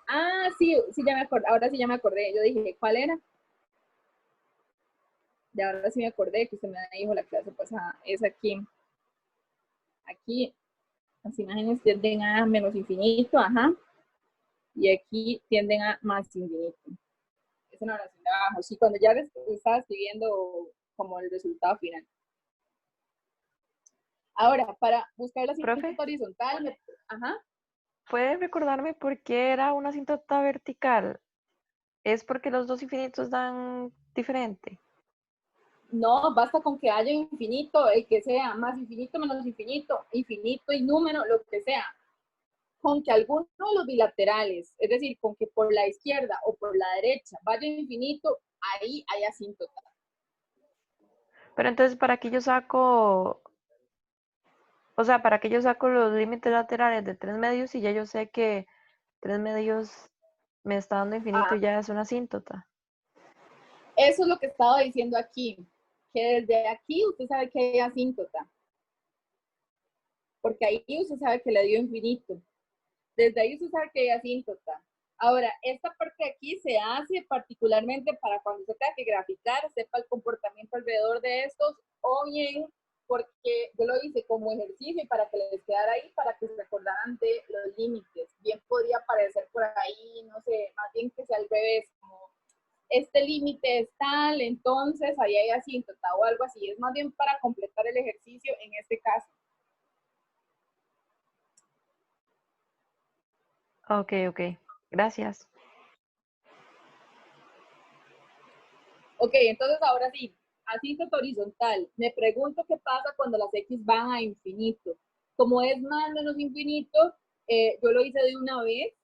Ah, sí, ya me acordé. Ahora sí ya me acordé. Yo dije, ¿cuál era? Y ahora sí me acordé que usted me dijo la clase pasada. Es aquí. Aquí las imágenes tienden a menos infinito, ajá. Y aquí tienden a más infinito. Es una oración de abajo. Sí, cuando ya estaba escribiendo como el resultado final. Ahora, para buscar la asíntota horizontal, ajá. ¿Puede recordarme por qué era una asíntota vertical? ¿Es porque los dos infinitos dan diferente? No, basta con que haya infinito, el que sea más infinito menos infinito, infinito y número, lo que sea. Con que alguno de los bilaterales, es decir, con que por la izquierda o por la derecha vaya infinito, ahí hay asíntota. Pero entonces, ¿para qué yo saco, o sea, para qué yo saco los límites laterales de 3 medios si ya yo sé que 3 medios me está dando infinito Ah, y ya es una asíntota? eso es lo que estaba diciendo aquí, que desde aquí usted sabe que hay asíntota, porque ahí usted sabe que le dio infinito. Desde ahí usted sabe que hay asíntota. Ahora, esta parte de aquí se hace particularmente para cuando se tenga que graficar, sepa el comportamiento alrededor de estos, o bien porque yo lo hice como ejercicio y para que les quedara ahí, para que se recordaran de los límites. Bien podría aparecer por ahí, no sé, más bien que sea al revés, como este límite es tal, entonces ahí hay asíntota o algo así. Es más bien para completar el ejercicio en este caso. Ok, ok. Gracias. Ok, entonces ahora sí, asíntota horizontal. Me pregunto qué pasa cuando las X van a infinito. Como es más menos infinito, yo lo hice de una vez.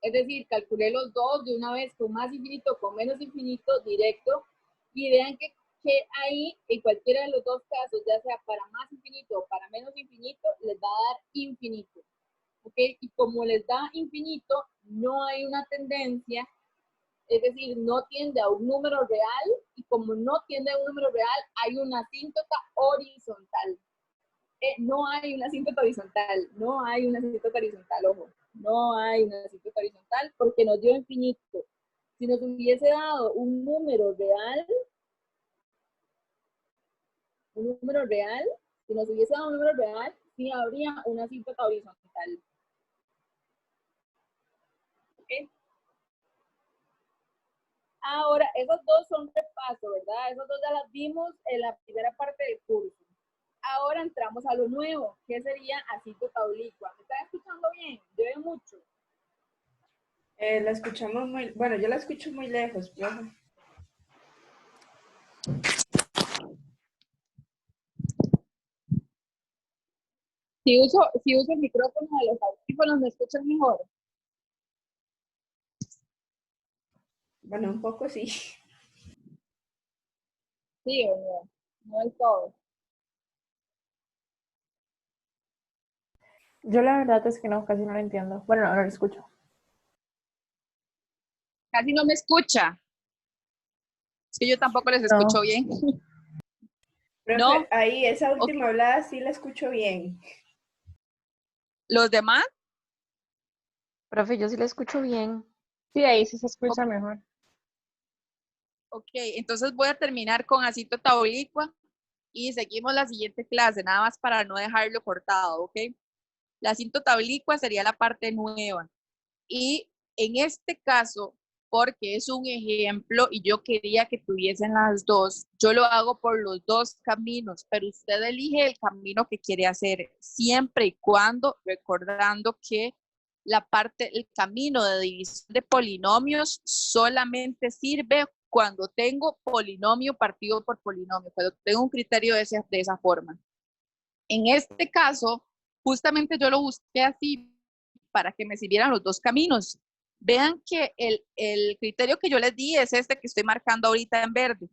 Es decir, calculé los dos de una vez con más infinito, con menos infinito, directo. Y vean que ahí, en cualquiera de los dos casos, ya sea para más infinito o para menos infinito, les va a dar infinito. ¿Ok? Y como les da infinito, no hay una tendencia, es decir, no tiende a un número real, y como no tiende a un número real, hay una asíntota horizontal. No hay una asíntota horizontal, no hay una asíntota horizontal, ojo, no hay una asíntota horizontal porque nos dio infinito. Si nos hubiese dado un número real, si nos hubiese dado un número real, sí habría una asíntota horizontal. ¿Okay? Ahora, esos dos son repaso, ¿verdad? Esos dos ya las vimos en la primera parte del curso. Ahora entramos a lo nuevo, que sería asíntota oblicua. ¿Me están escuchando bien? Yo veo mucho. La escuchamos muy, bueno, yo la escucho muy lejos, profe. Si uso el micrófono de los audífonos, ¿me escuchan mejor? Bueno, un poco sí. Sí o no, no es todo. Yo la verdad es que no, casi no lo entiendo. Bueno, no lo escucho. Casi no me escucha. Es que yo tampoco les escucho No, bien. Profe, ¿No? ahí esa Ok. última hablada sí la escucho bien. ¿Los demás? Profe, yo sí la escucho bien. Sí, ahí sí se escucha Ok, mejor. entonces voy a terminar con asíntota oblicua y seguimos la siguiente clase, nada más para no dejarlo cortado, ¿ok? La asíntota oblicua sería la parte nueva. Y en este caso, porque es un ejemplo y yo quería que tuviesen las dos, yo lo hago por los dos caminos, pero usted elige el camino que quiere hacer, siempre y cuando recordando que el camino de división de polinomios solamente sirve cuando tengo polinomio partido por polinomio, cuando tengo un criterio de esa forma. En este caso, justamente yo lo busqué así para que me sirvieran los dos caminos. Vean que el criterio que yo les di es este que estoy marcando ahorita en verde.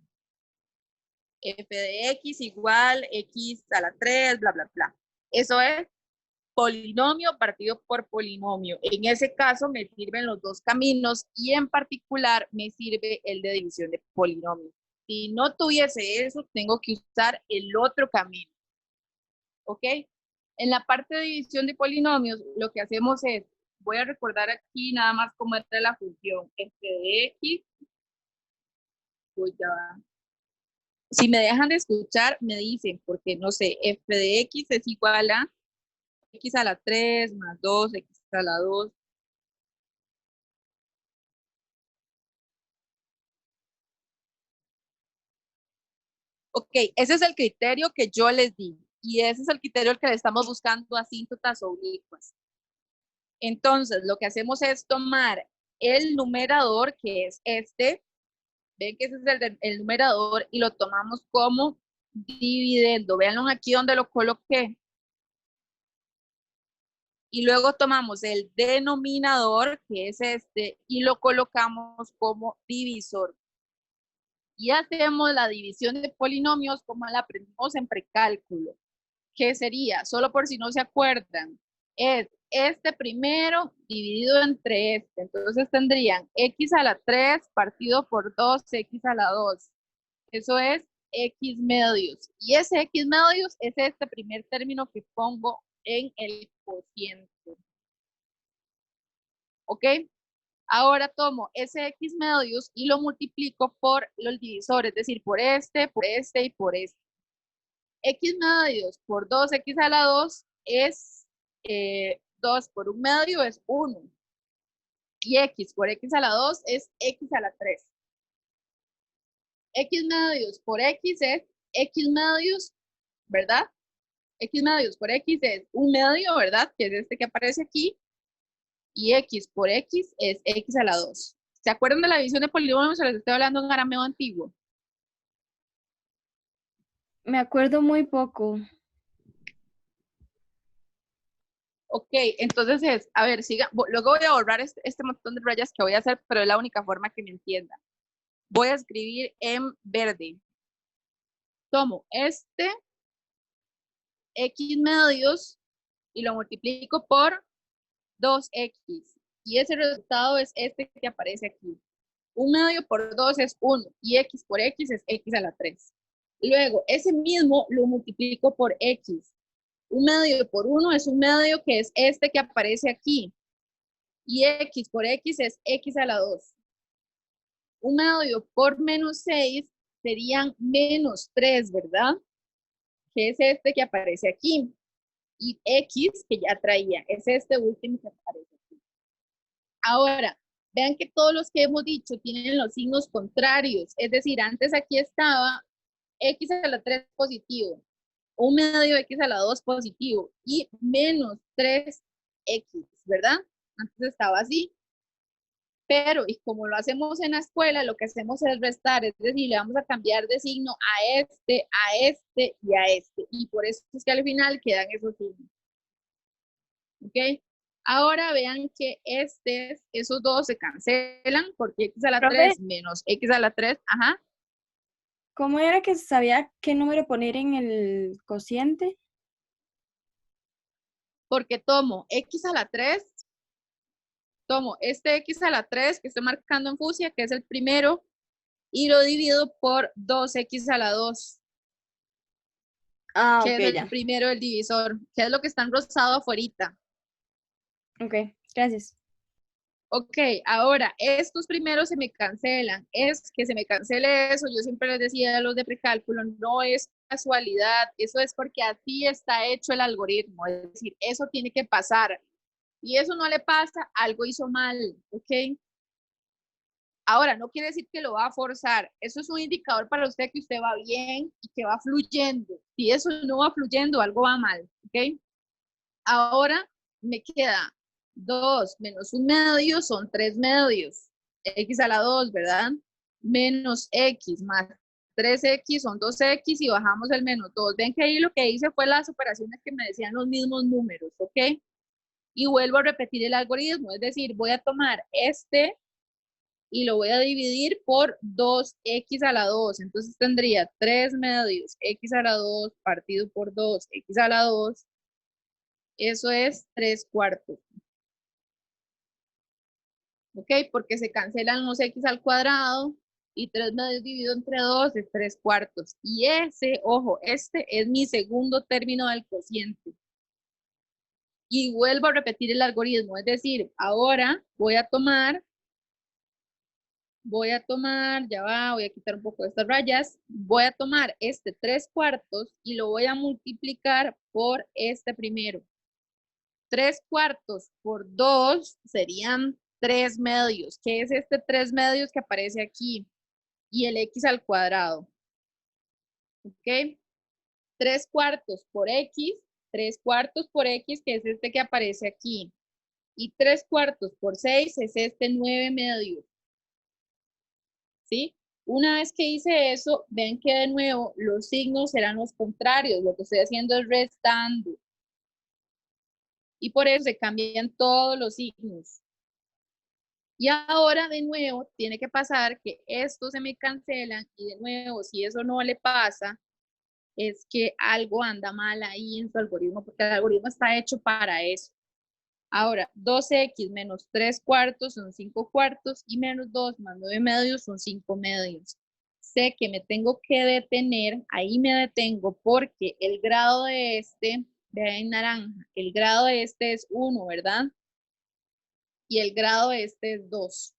F de X igual X a la 3, bla, bla, bla. Eso es polinomio partido por polinomio. En ese caso me sirven los dos caminos y en particular me sirve el de división de polinomio. Si no tuviese eso, tengo que usar el otro camino. ¿Ok? En la parte de división de polinomios, lo que hacemos es, voy a recordar aquí nada más cómo está la función f de x, pues ya va. Si me dejan de escuchar, me dicen, porque no sé, f de x es igual a x a la 3 más 2x a la 2. Ok, ese es el criterio que yo les di. Y ese es el criterio al que le estamos buscando asíntotas oblicuas. Entonces, lo que hacemos es tomar el numerador, que es este, ven que ese es el numerador, y lo tomamos como dividendo. Véanlo aquí donde lo coloqué. Y luego tomamos el denominador, que es este, y lo colocamos como divisor. y hacemos la división de polinomios como la aprendimos en precálculo. ¿Qué sería? Solo por si no se acuerdan, es este primero dividido entre este. Entonces tendrían x a la 3 partido por 2x a la 2. Eso es x medios. Y ese x medios es este primer término que pongo en el cociente. ¿Ok? Ahora tomo ese x medios y lo multiplico por los divisores, es decir, por este y por este. X medios por 2x a la 2 es 2 por 1 medio es 1. Y x por x a la 2 es x a la 3. X medios por x es x medios, ¿verdad? X medios por x es 1 medio, ¿verdad? Que es este que aparece aquí. Y x por x es x a la 2. ¿Se acuerdan de la división de polinomios? Se les estoy hablando en arameo antiguo. Me acuerdo muy poco. Ok, entonces es, a ver, siga, luego voy a borrar este montón de rayas que voy a hacer, pero es la única forma que me entiendan. Voy a escribir en verde. Tomo este x medios y lo multiplico por 2x. Y ese resultado es este que aparece aquí. 1 medio por 2 es 1 y x por x es x a la 3. Luego, ese mismo lo multiplico por x. 1 medio por 1 es 1 medio que es este que aparece aquí. Y x por x es x a la 2. 1 medio por menos 6 serían menos 3, ¿verdad? Que es este que aparece aquí. Y x que ya traía, es este último que aparece aquí. Ahora, vean que todos los que hemos dicho tienen los signos contrarios. Es decir, antes aquí estaba x a la 3 positivo, 1 medio x a la 2 positivo y menos 3x, ¿verdad? Antes estaba así. Pero, y como lo hacemos en la escuela, lo que hacemos es restar, es decir, le vamos a cambiar de signo a este y a este. Y por eso es que al final quedan esos signos. ¿Ok? Ahora vean que esos dos se cancelan porque x a la Profe. 3 menos x a la 3, ajá. ¿Cómo era que sabía qué número poner en el cociente? Porque tomo x a la 3, tomo este x a la 3 que estoy marcando en fucsia, que es el primero, y lo divido por 2x a la 2. Ah, que ok, es el ya. primero del divisor, que es lo que está en rosado afuera. Ok, gracias. Ok, ahora, estos primeros se me cancelan. Es que se me cancele eso, yo siempre les decía a los de precálculo, no es casualidad, eso es porque así está hecho el algoritmo, es decir, eso tiene que pasar. Y eso no le pasa, algo hizo mal, ¿ok? Ahora, no quiere decir que lo va a forzar. Eso es un indicador para usted que usted va bien y que va fluyendo. Si eso no va fluyendo, algo va mal, ¿ok? Ahora me queda 2 menos 1 medio son 3 medios. X a la 2, ¿verdad? Menos X más 3X son 2X y bajamos el menos 2. Ven que ahí lo que hice fue las operaciones que me decían los mismos números, ¿ok? Y vuelvo a repetir el algoritmo, es decir, voy a tomar este y lo voy a dividir por 2x a la 2. Entonces tendría 3 medios x a la 2 partido por 2x a la 2. Eso es 3 cuartos. ¿Ok? Porque se cancelan los x al cuadrado y 3 medios dividido entre 2 es 3 cuartos. Y ese, ojo, este es mi segundo término del cociente. Y vuelvo a repetir el algoritmo, es decir, ahora voy a tomar, ya va, voy a quitar un poco de estas rayas, voy a tomar este 3 cuartos y lo voy a multiplicar por este primero. 3 cuartos por 2 serían 3 medios, que es este 3 medios que aparece aquí, y el x al cuadrado. ¿Ok? 3 cuartos por x, 3 cuartos por x, que es este que aparece aquí. Y 3 cuartos por 6 es este 9 medios. ¿Sí? Una vez que hice eso, ven que de nuevo los signos serán los contrarios. Lo que estoy haciendo es restando. Y por eso se cambian todos los signos. Y ahora de nuevo tiene que pasar que estos se me cancelan y de nuevo si eso no le pasa, es que algo anda mal ahí en su algoritmo, porque el algoritmo está hecho para eso. Ahora, 2x menos 3 cuartos son 5 cuartos y menos 2 más 9 medios son 5 medios. Sé que me tengo que detener, ahí me detengo porque el grado de este, vean en naranja, el grado de este es 1, ¿verdad? Y el grado de este es 2.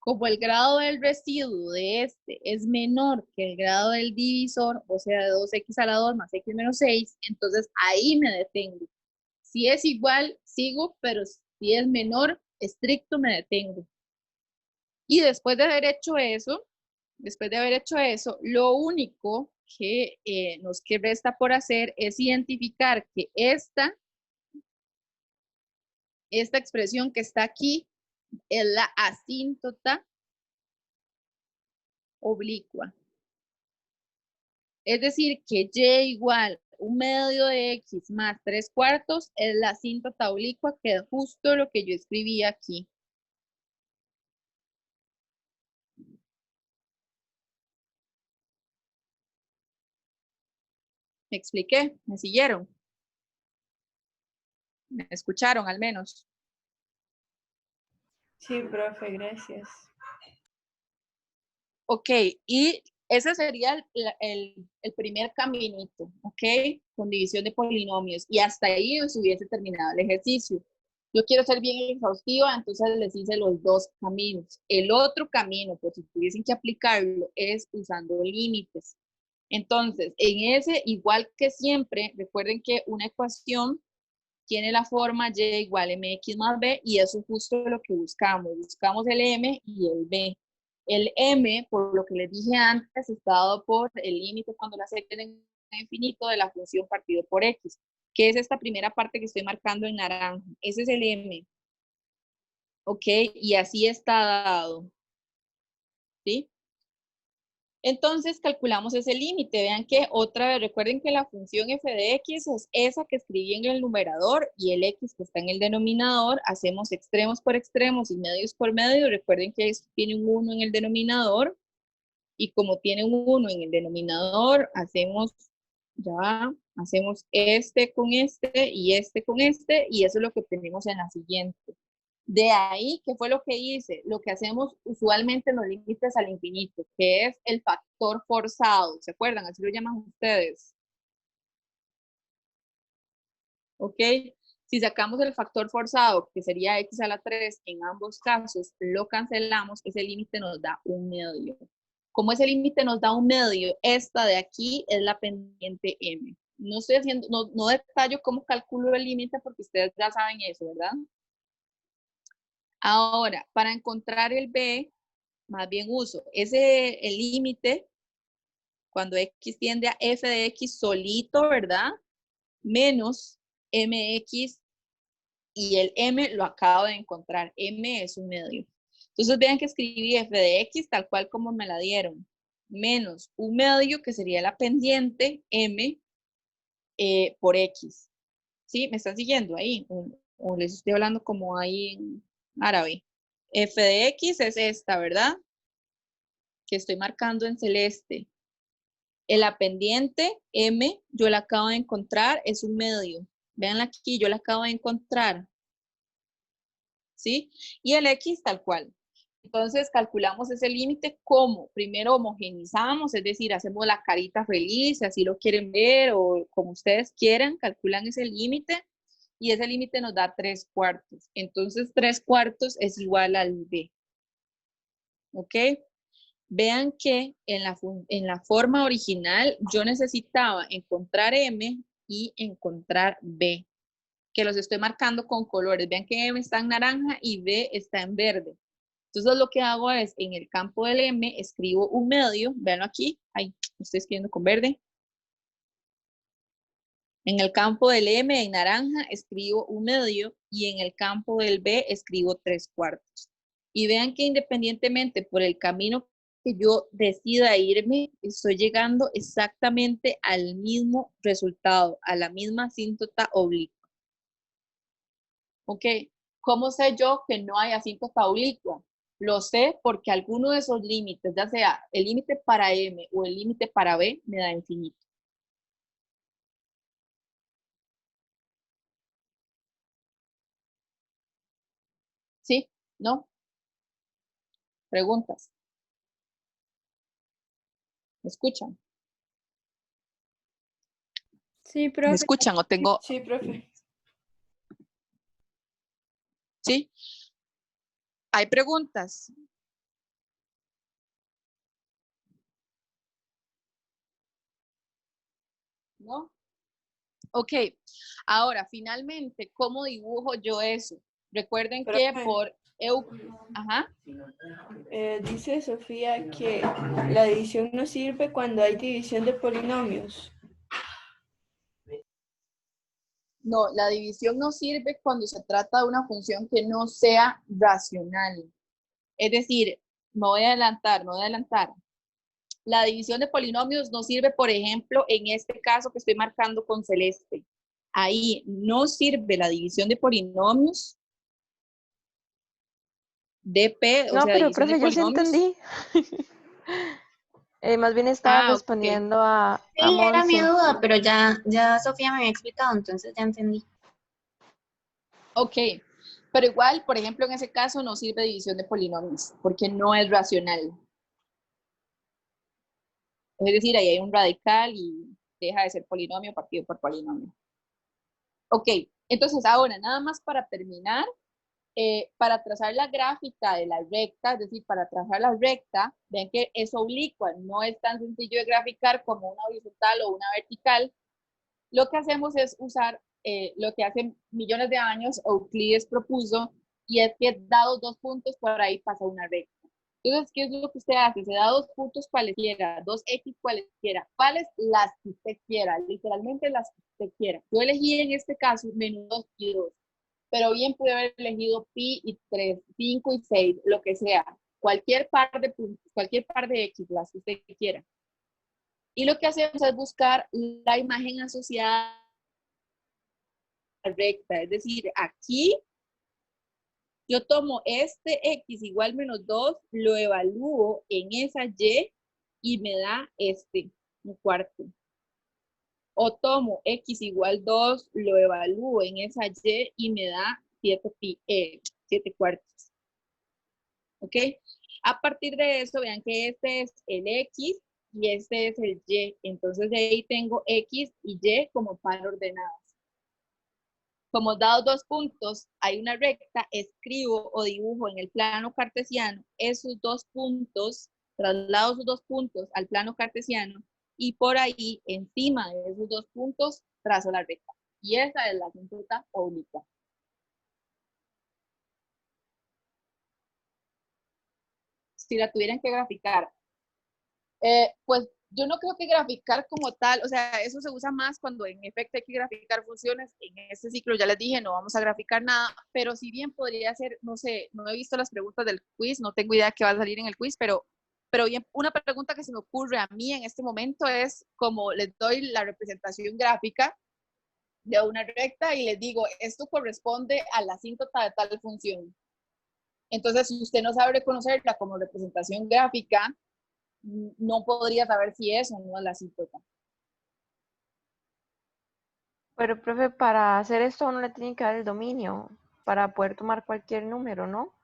Como el grado del residuo de este es menor que el grado del divisor, o sea, de 2x a la 2 más x menos 6, entonces ahí me detengo. Si es igual, sigo, pero si es menor, estricto, me detengo. Y después de haber hecho eso, lo único que nos que resta por hacer es identificar que esta expresión que está aquí es la asíntota oblicua. Es decir, que y igual 1/2 de x más 3 cuartos es la asíntota oblicua, que es justo lo que yo escribí aquí. ¿Me expliqué? ¿Me siguieron? ¿Me escucharon al menos? Sí, profe, gracias. Ok, y ese sería el primer caminito, ¿ok? Con división de polinomios. Y hasta ahí se hubiese terminado el ejercicio. Yo quiero ser bien exhaustiva, entonces les hice los dos caminos. El otro camino, por si tuviesen que aplicarlo, es usando límites. Entonces, en ese, igual que siempre, recuerden que una ecuación tiene la forma y igual mx más b, y eso es justo lo que buscamos. Buscamos el m y el b. El m, por lo que les dije antes, está dado por el límite cuando la serie es infinito de la función partido por x, que es esta primera parte que estoy marcando en naranja. Ese es el m. ¿Ok? Y así está dado. ¿Sí? Entonces calculamos ese límite. Vean que otra vez, recuerden que la función f de x es esa que escribí en el numerador y el x que está en el denominador. Hacemos extremos por extremos y medios por medio. Recuerden que esto tiene un 1 en el denominador y como tiene un 1 en el denominador, hacemos este con este y este con este, y eso es lo que tenemos en la siguiente. De ahí, ¿qué fue lo que hice? Lo que hacemos usualmente en los límites al infinito, que es el factor forzado. ¿Se acuerdan? Así lo llaman ustedes. ¿Ok? Si sacamos el factor forzado, que sería x a la 3, en ambos casos lo cancelamos, ese límite nos da 1/2. Como ese límite nos da 1/2, esta de aquí es la pendiente m. No estoy haciendo, no detallo cómo calculo el límite porque ustedes ya saben eso, ¿verdad? Ahora, para encontrar el b, más bien uso el límite cuando x tiende a f de x solito, ¿verdad? Menos mx, y el m lo acabo de encontrar, m es 1/2. Entonces vean que escribí f de x tal cual como me la dieron, menos 1/2, que sería la pendiente m por x. ¿Sí? ¿Me están siguiendo ahí? O les estoy hablando como ahí en árabe. F de x es esta, ¿verdad? Que estoy marcando en celeste. La pendiente m, yo la acabo de encontrar, es 1/2. Veanla aquí, yo la acabo de encontrar. ¿Sí? Y el x tal cual. Entonces calculamos ese límite como, primero homogenizamos, es decir, hacemos la carita feliz, si así lo quieren ver o como ustedes quieran, calculan ese límite y ese límite nos da 3 cuartos. Entonces 3 cuartos es igual al b. ¿Ok? Vean que en la forma original yo necesitaba encontrar m y encontrar b, que los estoy marcando con colores. Vean que m está en naranja y b está en verde. Entonces lo que hago es, en el campo del m, escribo 1/2, véanlo aquí, ahí, estoy escribiendo con verde. En el campo del m, en naranja, escribo 1/2 y en el campo del b, escribo 3 cuartos. Y vean que independientemente por el camino que yo decida irme, estoy llegando exactamente al mismo resultado, a la misma asíntota oblicua. ¿Ok? ¿Cómo sé yo que no hay asíntota oblicua? Lo sé porque alguno de esos límites, ya sea el límite para M o el límite para B, me da infinito. ¿Sí? ¿No? Preguntas. ¿Me escuchan? Sí, ¿Me profe. escuchan o tengo? Sí, profe. ¿Sí? ¿Hay preguntas? ¿No? Ok. Ahora, finalmente, ¿cómo dibujo yo eso? Recuerden que Profe. por Ajá. Dice Sofía que la división no sirve cuando hay división de polinomios. No, la división no sirve cuando se trata de una función que no sea racional. Es decir, me voy a adelantar, me voy a adelantar. La división de polinomios no sirve, por ejemplo, en este caso que estoy marcando con celeste. Ahí no sirve la división de polinomios DP, o No, sea, pero división de profe, yo sí polinomios. entendí. Más bien estaba Ah, ok. respondiendo a Sí, era mi Monse. duda, pero ya Sofía me había explicado, entonces ya entendí. Ok, pero igual, por ejemplo, en ese caso no sirve división de polinomios, porque no es racional. Es decir, ahí hay un radical y deja de ser polinomio partido por polinomio. Ok, entonces ahora, nada más para terminar, para trazar la gráfica de la recta, es decir, para trazar la recta, ven que es oblicua, no es tan sencillo de graficar como una horizontal o una vertical. Lo que hacemos es usar lo que hace millones de años Euclides propuso, y es que dados dos puntos, por ahí pasa una recta. Entonces, ¿qué es lo que usted hace? Se da dos puntos cualesquiera, dos X cualesquiera, cuáles las que usted quiera, literalmente las que usted quiera. Yo elegí en este caso menos 2 y 2, pero bien pude haber elegido pi y 3, 5 y 6, lo que sea. Cualquier par de puntos, cualquier par de X, las que usted quiera. Y lo que hacemos es buscar la imagen asociada recta, es decir, aquí yo tomo este X igual menos 2, lo evalúo en esa Y me da un cuarto. O tomo X igual 2, lo evalúo en esa Y me da 7 cuartos. ¿Ok? A partir de eso, vean que este es el X y este es el Y. Entonces de ahí tengo X y Y como par ordenadas. Como dados dos puntos, hay una recta, escribo o dibujo en el plano cartesiano esos dos puntos, traslado esos dos puntos al plano cartesiano y por ahí, encima de esos dos puntos, trazo la recta. Y esa es la asíntota oblicua. Si la tuvieran que graficar, pues yo no creo que graficar como tal, o sea, eso se usa más cuando en efecto hay que graficar funciones. En este ciclo ya les dije, no vamos a graficar nada, pero si bien podría ser, no sé, no he visto las preguntas del quiz, no tengo idea qué va a salir en el quiz, pero bien, una pregunta que se me ocurre a mí en este momento es como les doy la representación gráfica de una recta y les digo, esto corresponde a la asíntota de tal función. Entonces, si usted no sabe reconocerla como representación gráfica, no podría saber si es o no es la asíntota. Pero, profe, para hacer esto uno le tiene que dar el dominio para poder tomar cualquier número, ¿no?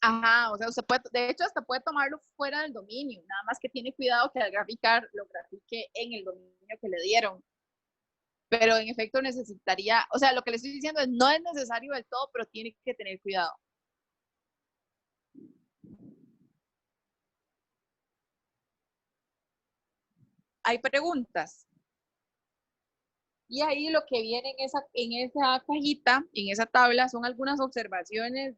Ajá, o sea, usted puede, de hecho, hasta puede tomarlo fuera del dominio, nada más que tiene cuidado que al graficar lo grafique en el dominio que le dieron. Pero en efecto necesitaría, o sea, lo que le estoy diciendo es no es necesario del todo, pero tiene que tener cuidado. Hay preguntas. Y ahí lo que viene en esa cajita, en esa tabla, son algunas observaciones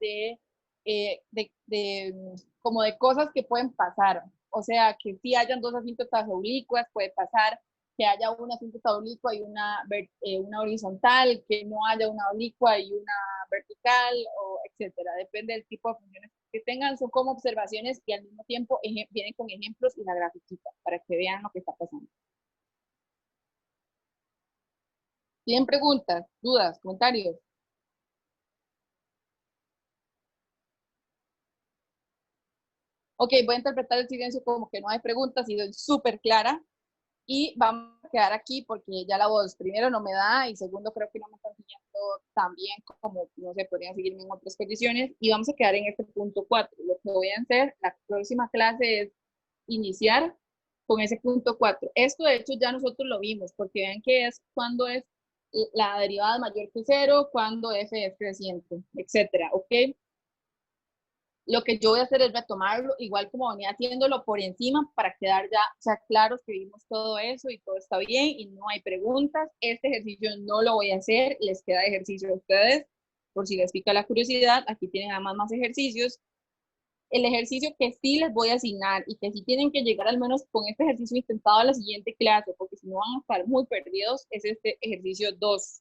como de cosas que pueden pasar. O sea, que si hayan dos asíntotas oblicuas, puede pasar que haya una asíntota oblicua y una horizontal, que no haya una oblicua y una vertical, o etcétera. Depende del tipo de funciones que tengan. Son como observaciones y al mismo tiempo vienen con ejemplos y la grafiquita para que vean lo que está pasando. ¿Tienen preguntas, dudas, comentarios? Ok, voy a interpretar el silencio como que no hay preguntas y soy súper clara. Y vamos a quedar aquí porque ya la voz, primero, no me da y segundo, creo que no me están siguiendo tan bien como, no sé, podrían seguirme en otras condiciones. Y vamos a quedar en este punto 4. Lo que voy a hacer, la próxima clase es iniciar con ese punto 4. Esto, de hecho, ya nosotros lo vimos, porque vean que es cuando es la derivada mayor que 0, cuando f es creciente, etcétera, ¿ok? Lo que yo voy a hacer es retomarlo, igual como venía haciéndolo por encima, para quedar ya, o sea, claros que vimos todo eso y todo está bien y no hay preguntas. Este ejercicio no lo voy a hacer, les queda ejercicio a ustedes, por si les pica la curiosidad. Aquí tienen además más ejercicios. El ejercicio que sí les voy a asignar y que sí tienen que llegar al menos con este ejercicio intentado a la siguiente clase, porque si no van a estar muy perdidos, es este ejercicio 2.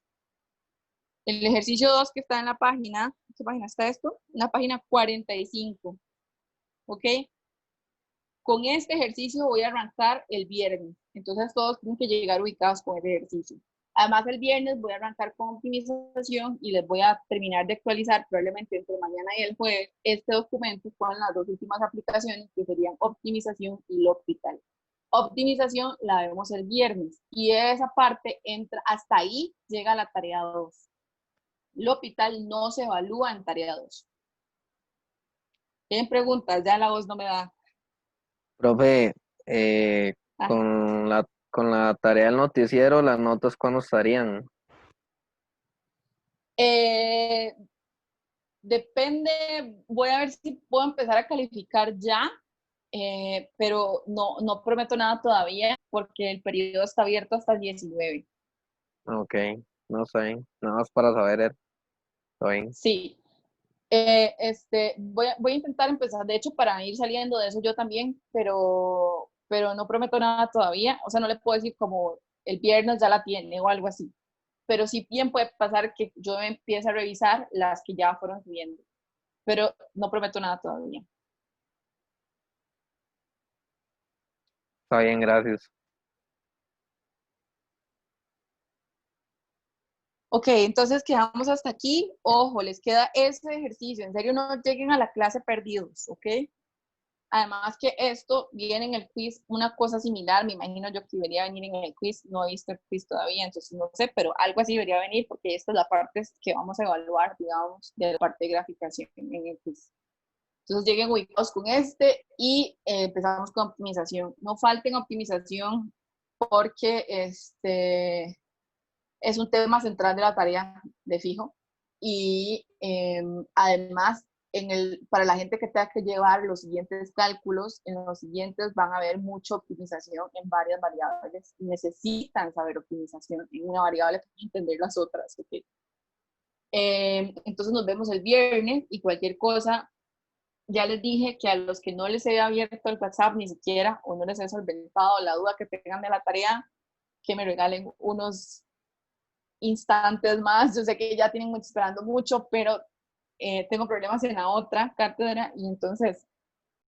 El ejercicio 2 que está en la página, ¿qué página está esto? En la página 45, ¿ok? Con este ejercicio voy a arrancar el viernes, entonces todos tienen que llegar ubicados con este ejercicio. Además, el viernes voy a arrancar con optimización y les voy a terminar de actualizar probablemente entre mañana y el jueves este documento con las dos últimas aplicaciones que serían optimización y L'Hopital. Optimización la vemos el viernes y esa parte entra, hasta ahí llega la tarea 2. L'Hopital no se evalúa en tarea 2. ¿Tienen preguntas? Ya la voz no me da. Profe, Ajá. con la tarea del noticiero, ¿las notas cuándo estarían? Depende, voy a ver si puedo empezar a calificar ya, pero no prometo nada todavía porque el periodo está abierto hasta el 19. Ok, no sé, nada más para saber, está bien. Sí, voy a intentar empezar, de hecho, para ir saliendo de eso yo también, pero no prometo nada todavía, o sea, no le puedo decir como el viernes ya la tiene o algo así, pero sí bien puede pasar que yo empiece a revisar las que ya fueron subiendo, pero no prometo nada todavía. Está bien, gracias. Ok, entonces quedamos hasta aquí. Ojo, les queda ese ejercicio. En serio, no lleguen a la clase perdidos, ¿ok? Además que esto viene en el quiz, una cosa similar, me imagino yo que debería venir en el quiz, no he visto el quiz todavía, entonces no sé, pero algo así debería venir porque esta es la parte que vamos a evaluar, digamos, de la parte de graficación en el quiz. Entonces lleguen ubicados con este y empezamos con optimización. No falten optimización porque es un tema central de la tarea de fijo y además para la gente que tenga que llevar los siguientes cálculos, en los siguientes van a haber mucha optimización en varias variables. Necesitan saber optimización en una variable para entender las otras. ¿Okay? Entonces nos vemos el viernes y cualquier cosa. Ya les dije que a los que no les he abierto el WhatsApp ni siquiera o no les he solventado la duda que tengan de la tarea, que me regalen unos instantes más. Yo sé que ya tienen mucho, esperando mucho, pero tengo problemas en la otra cátedra y entonces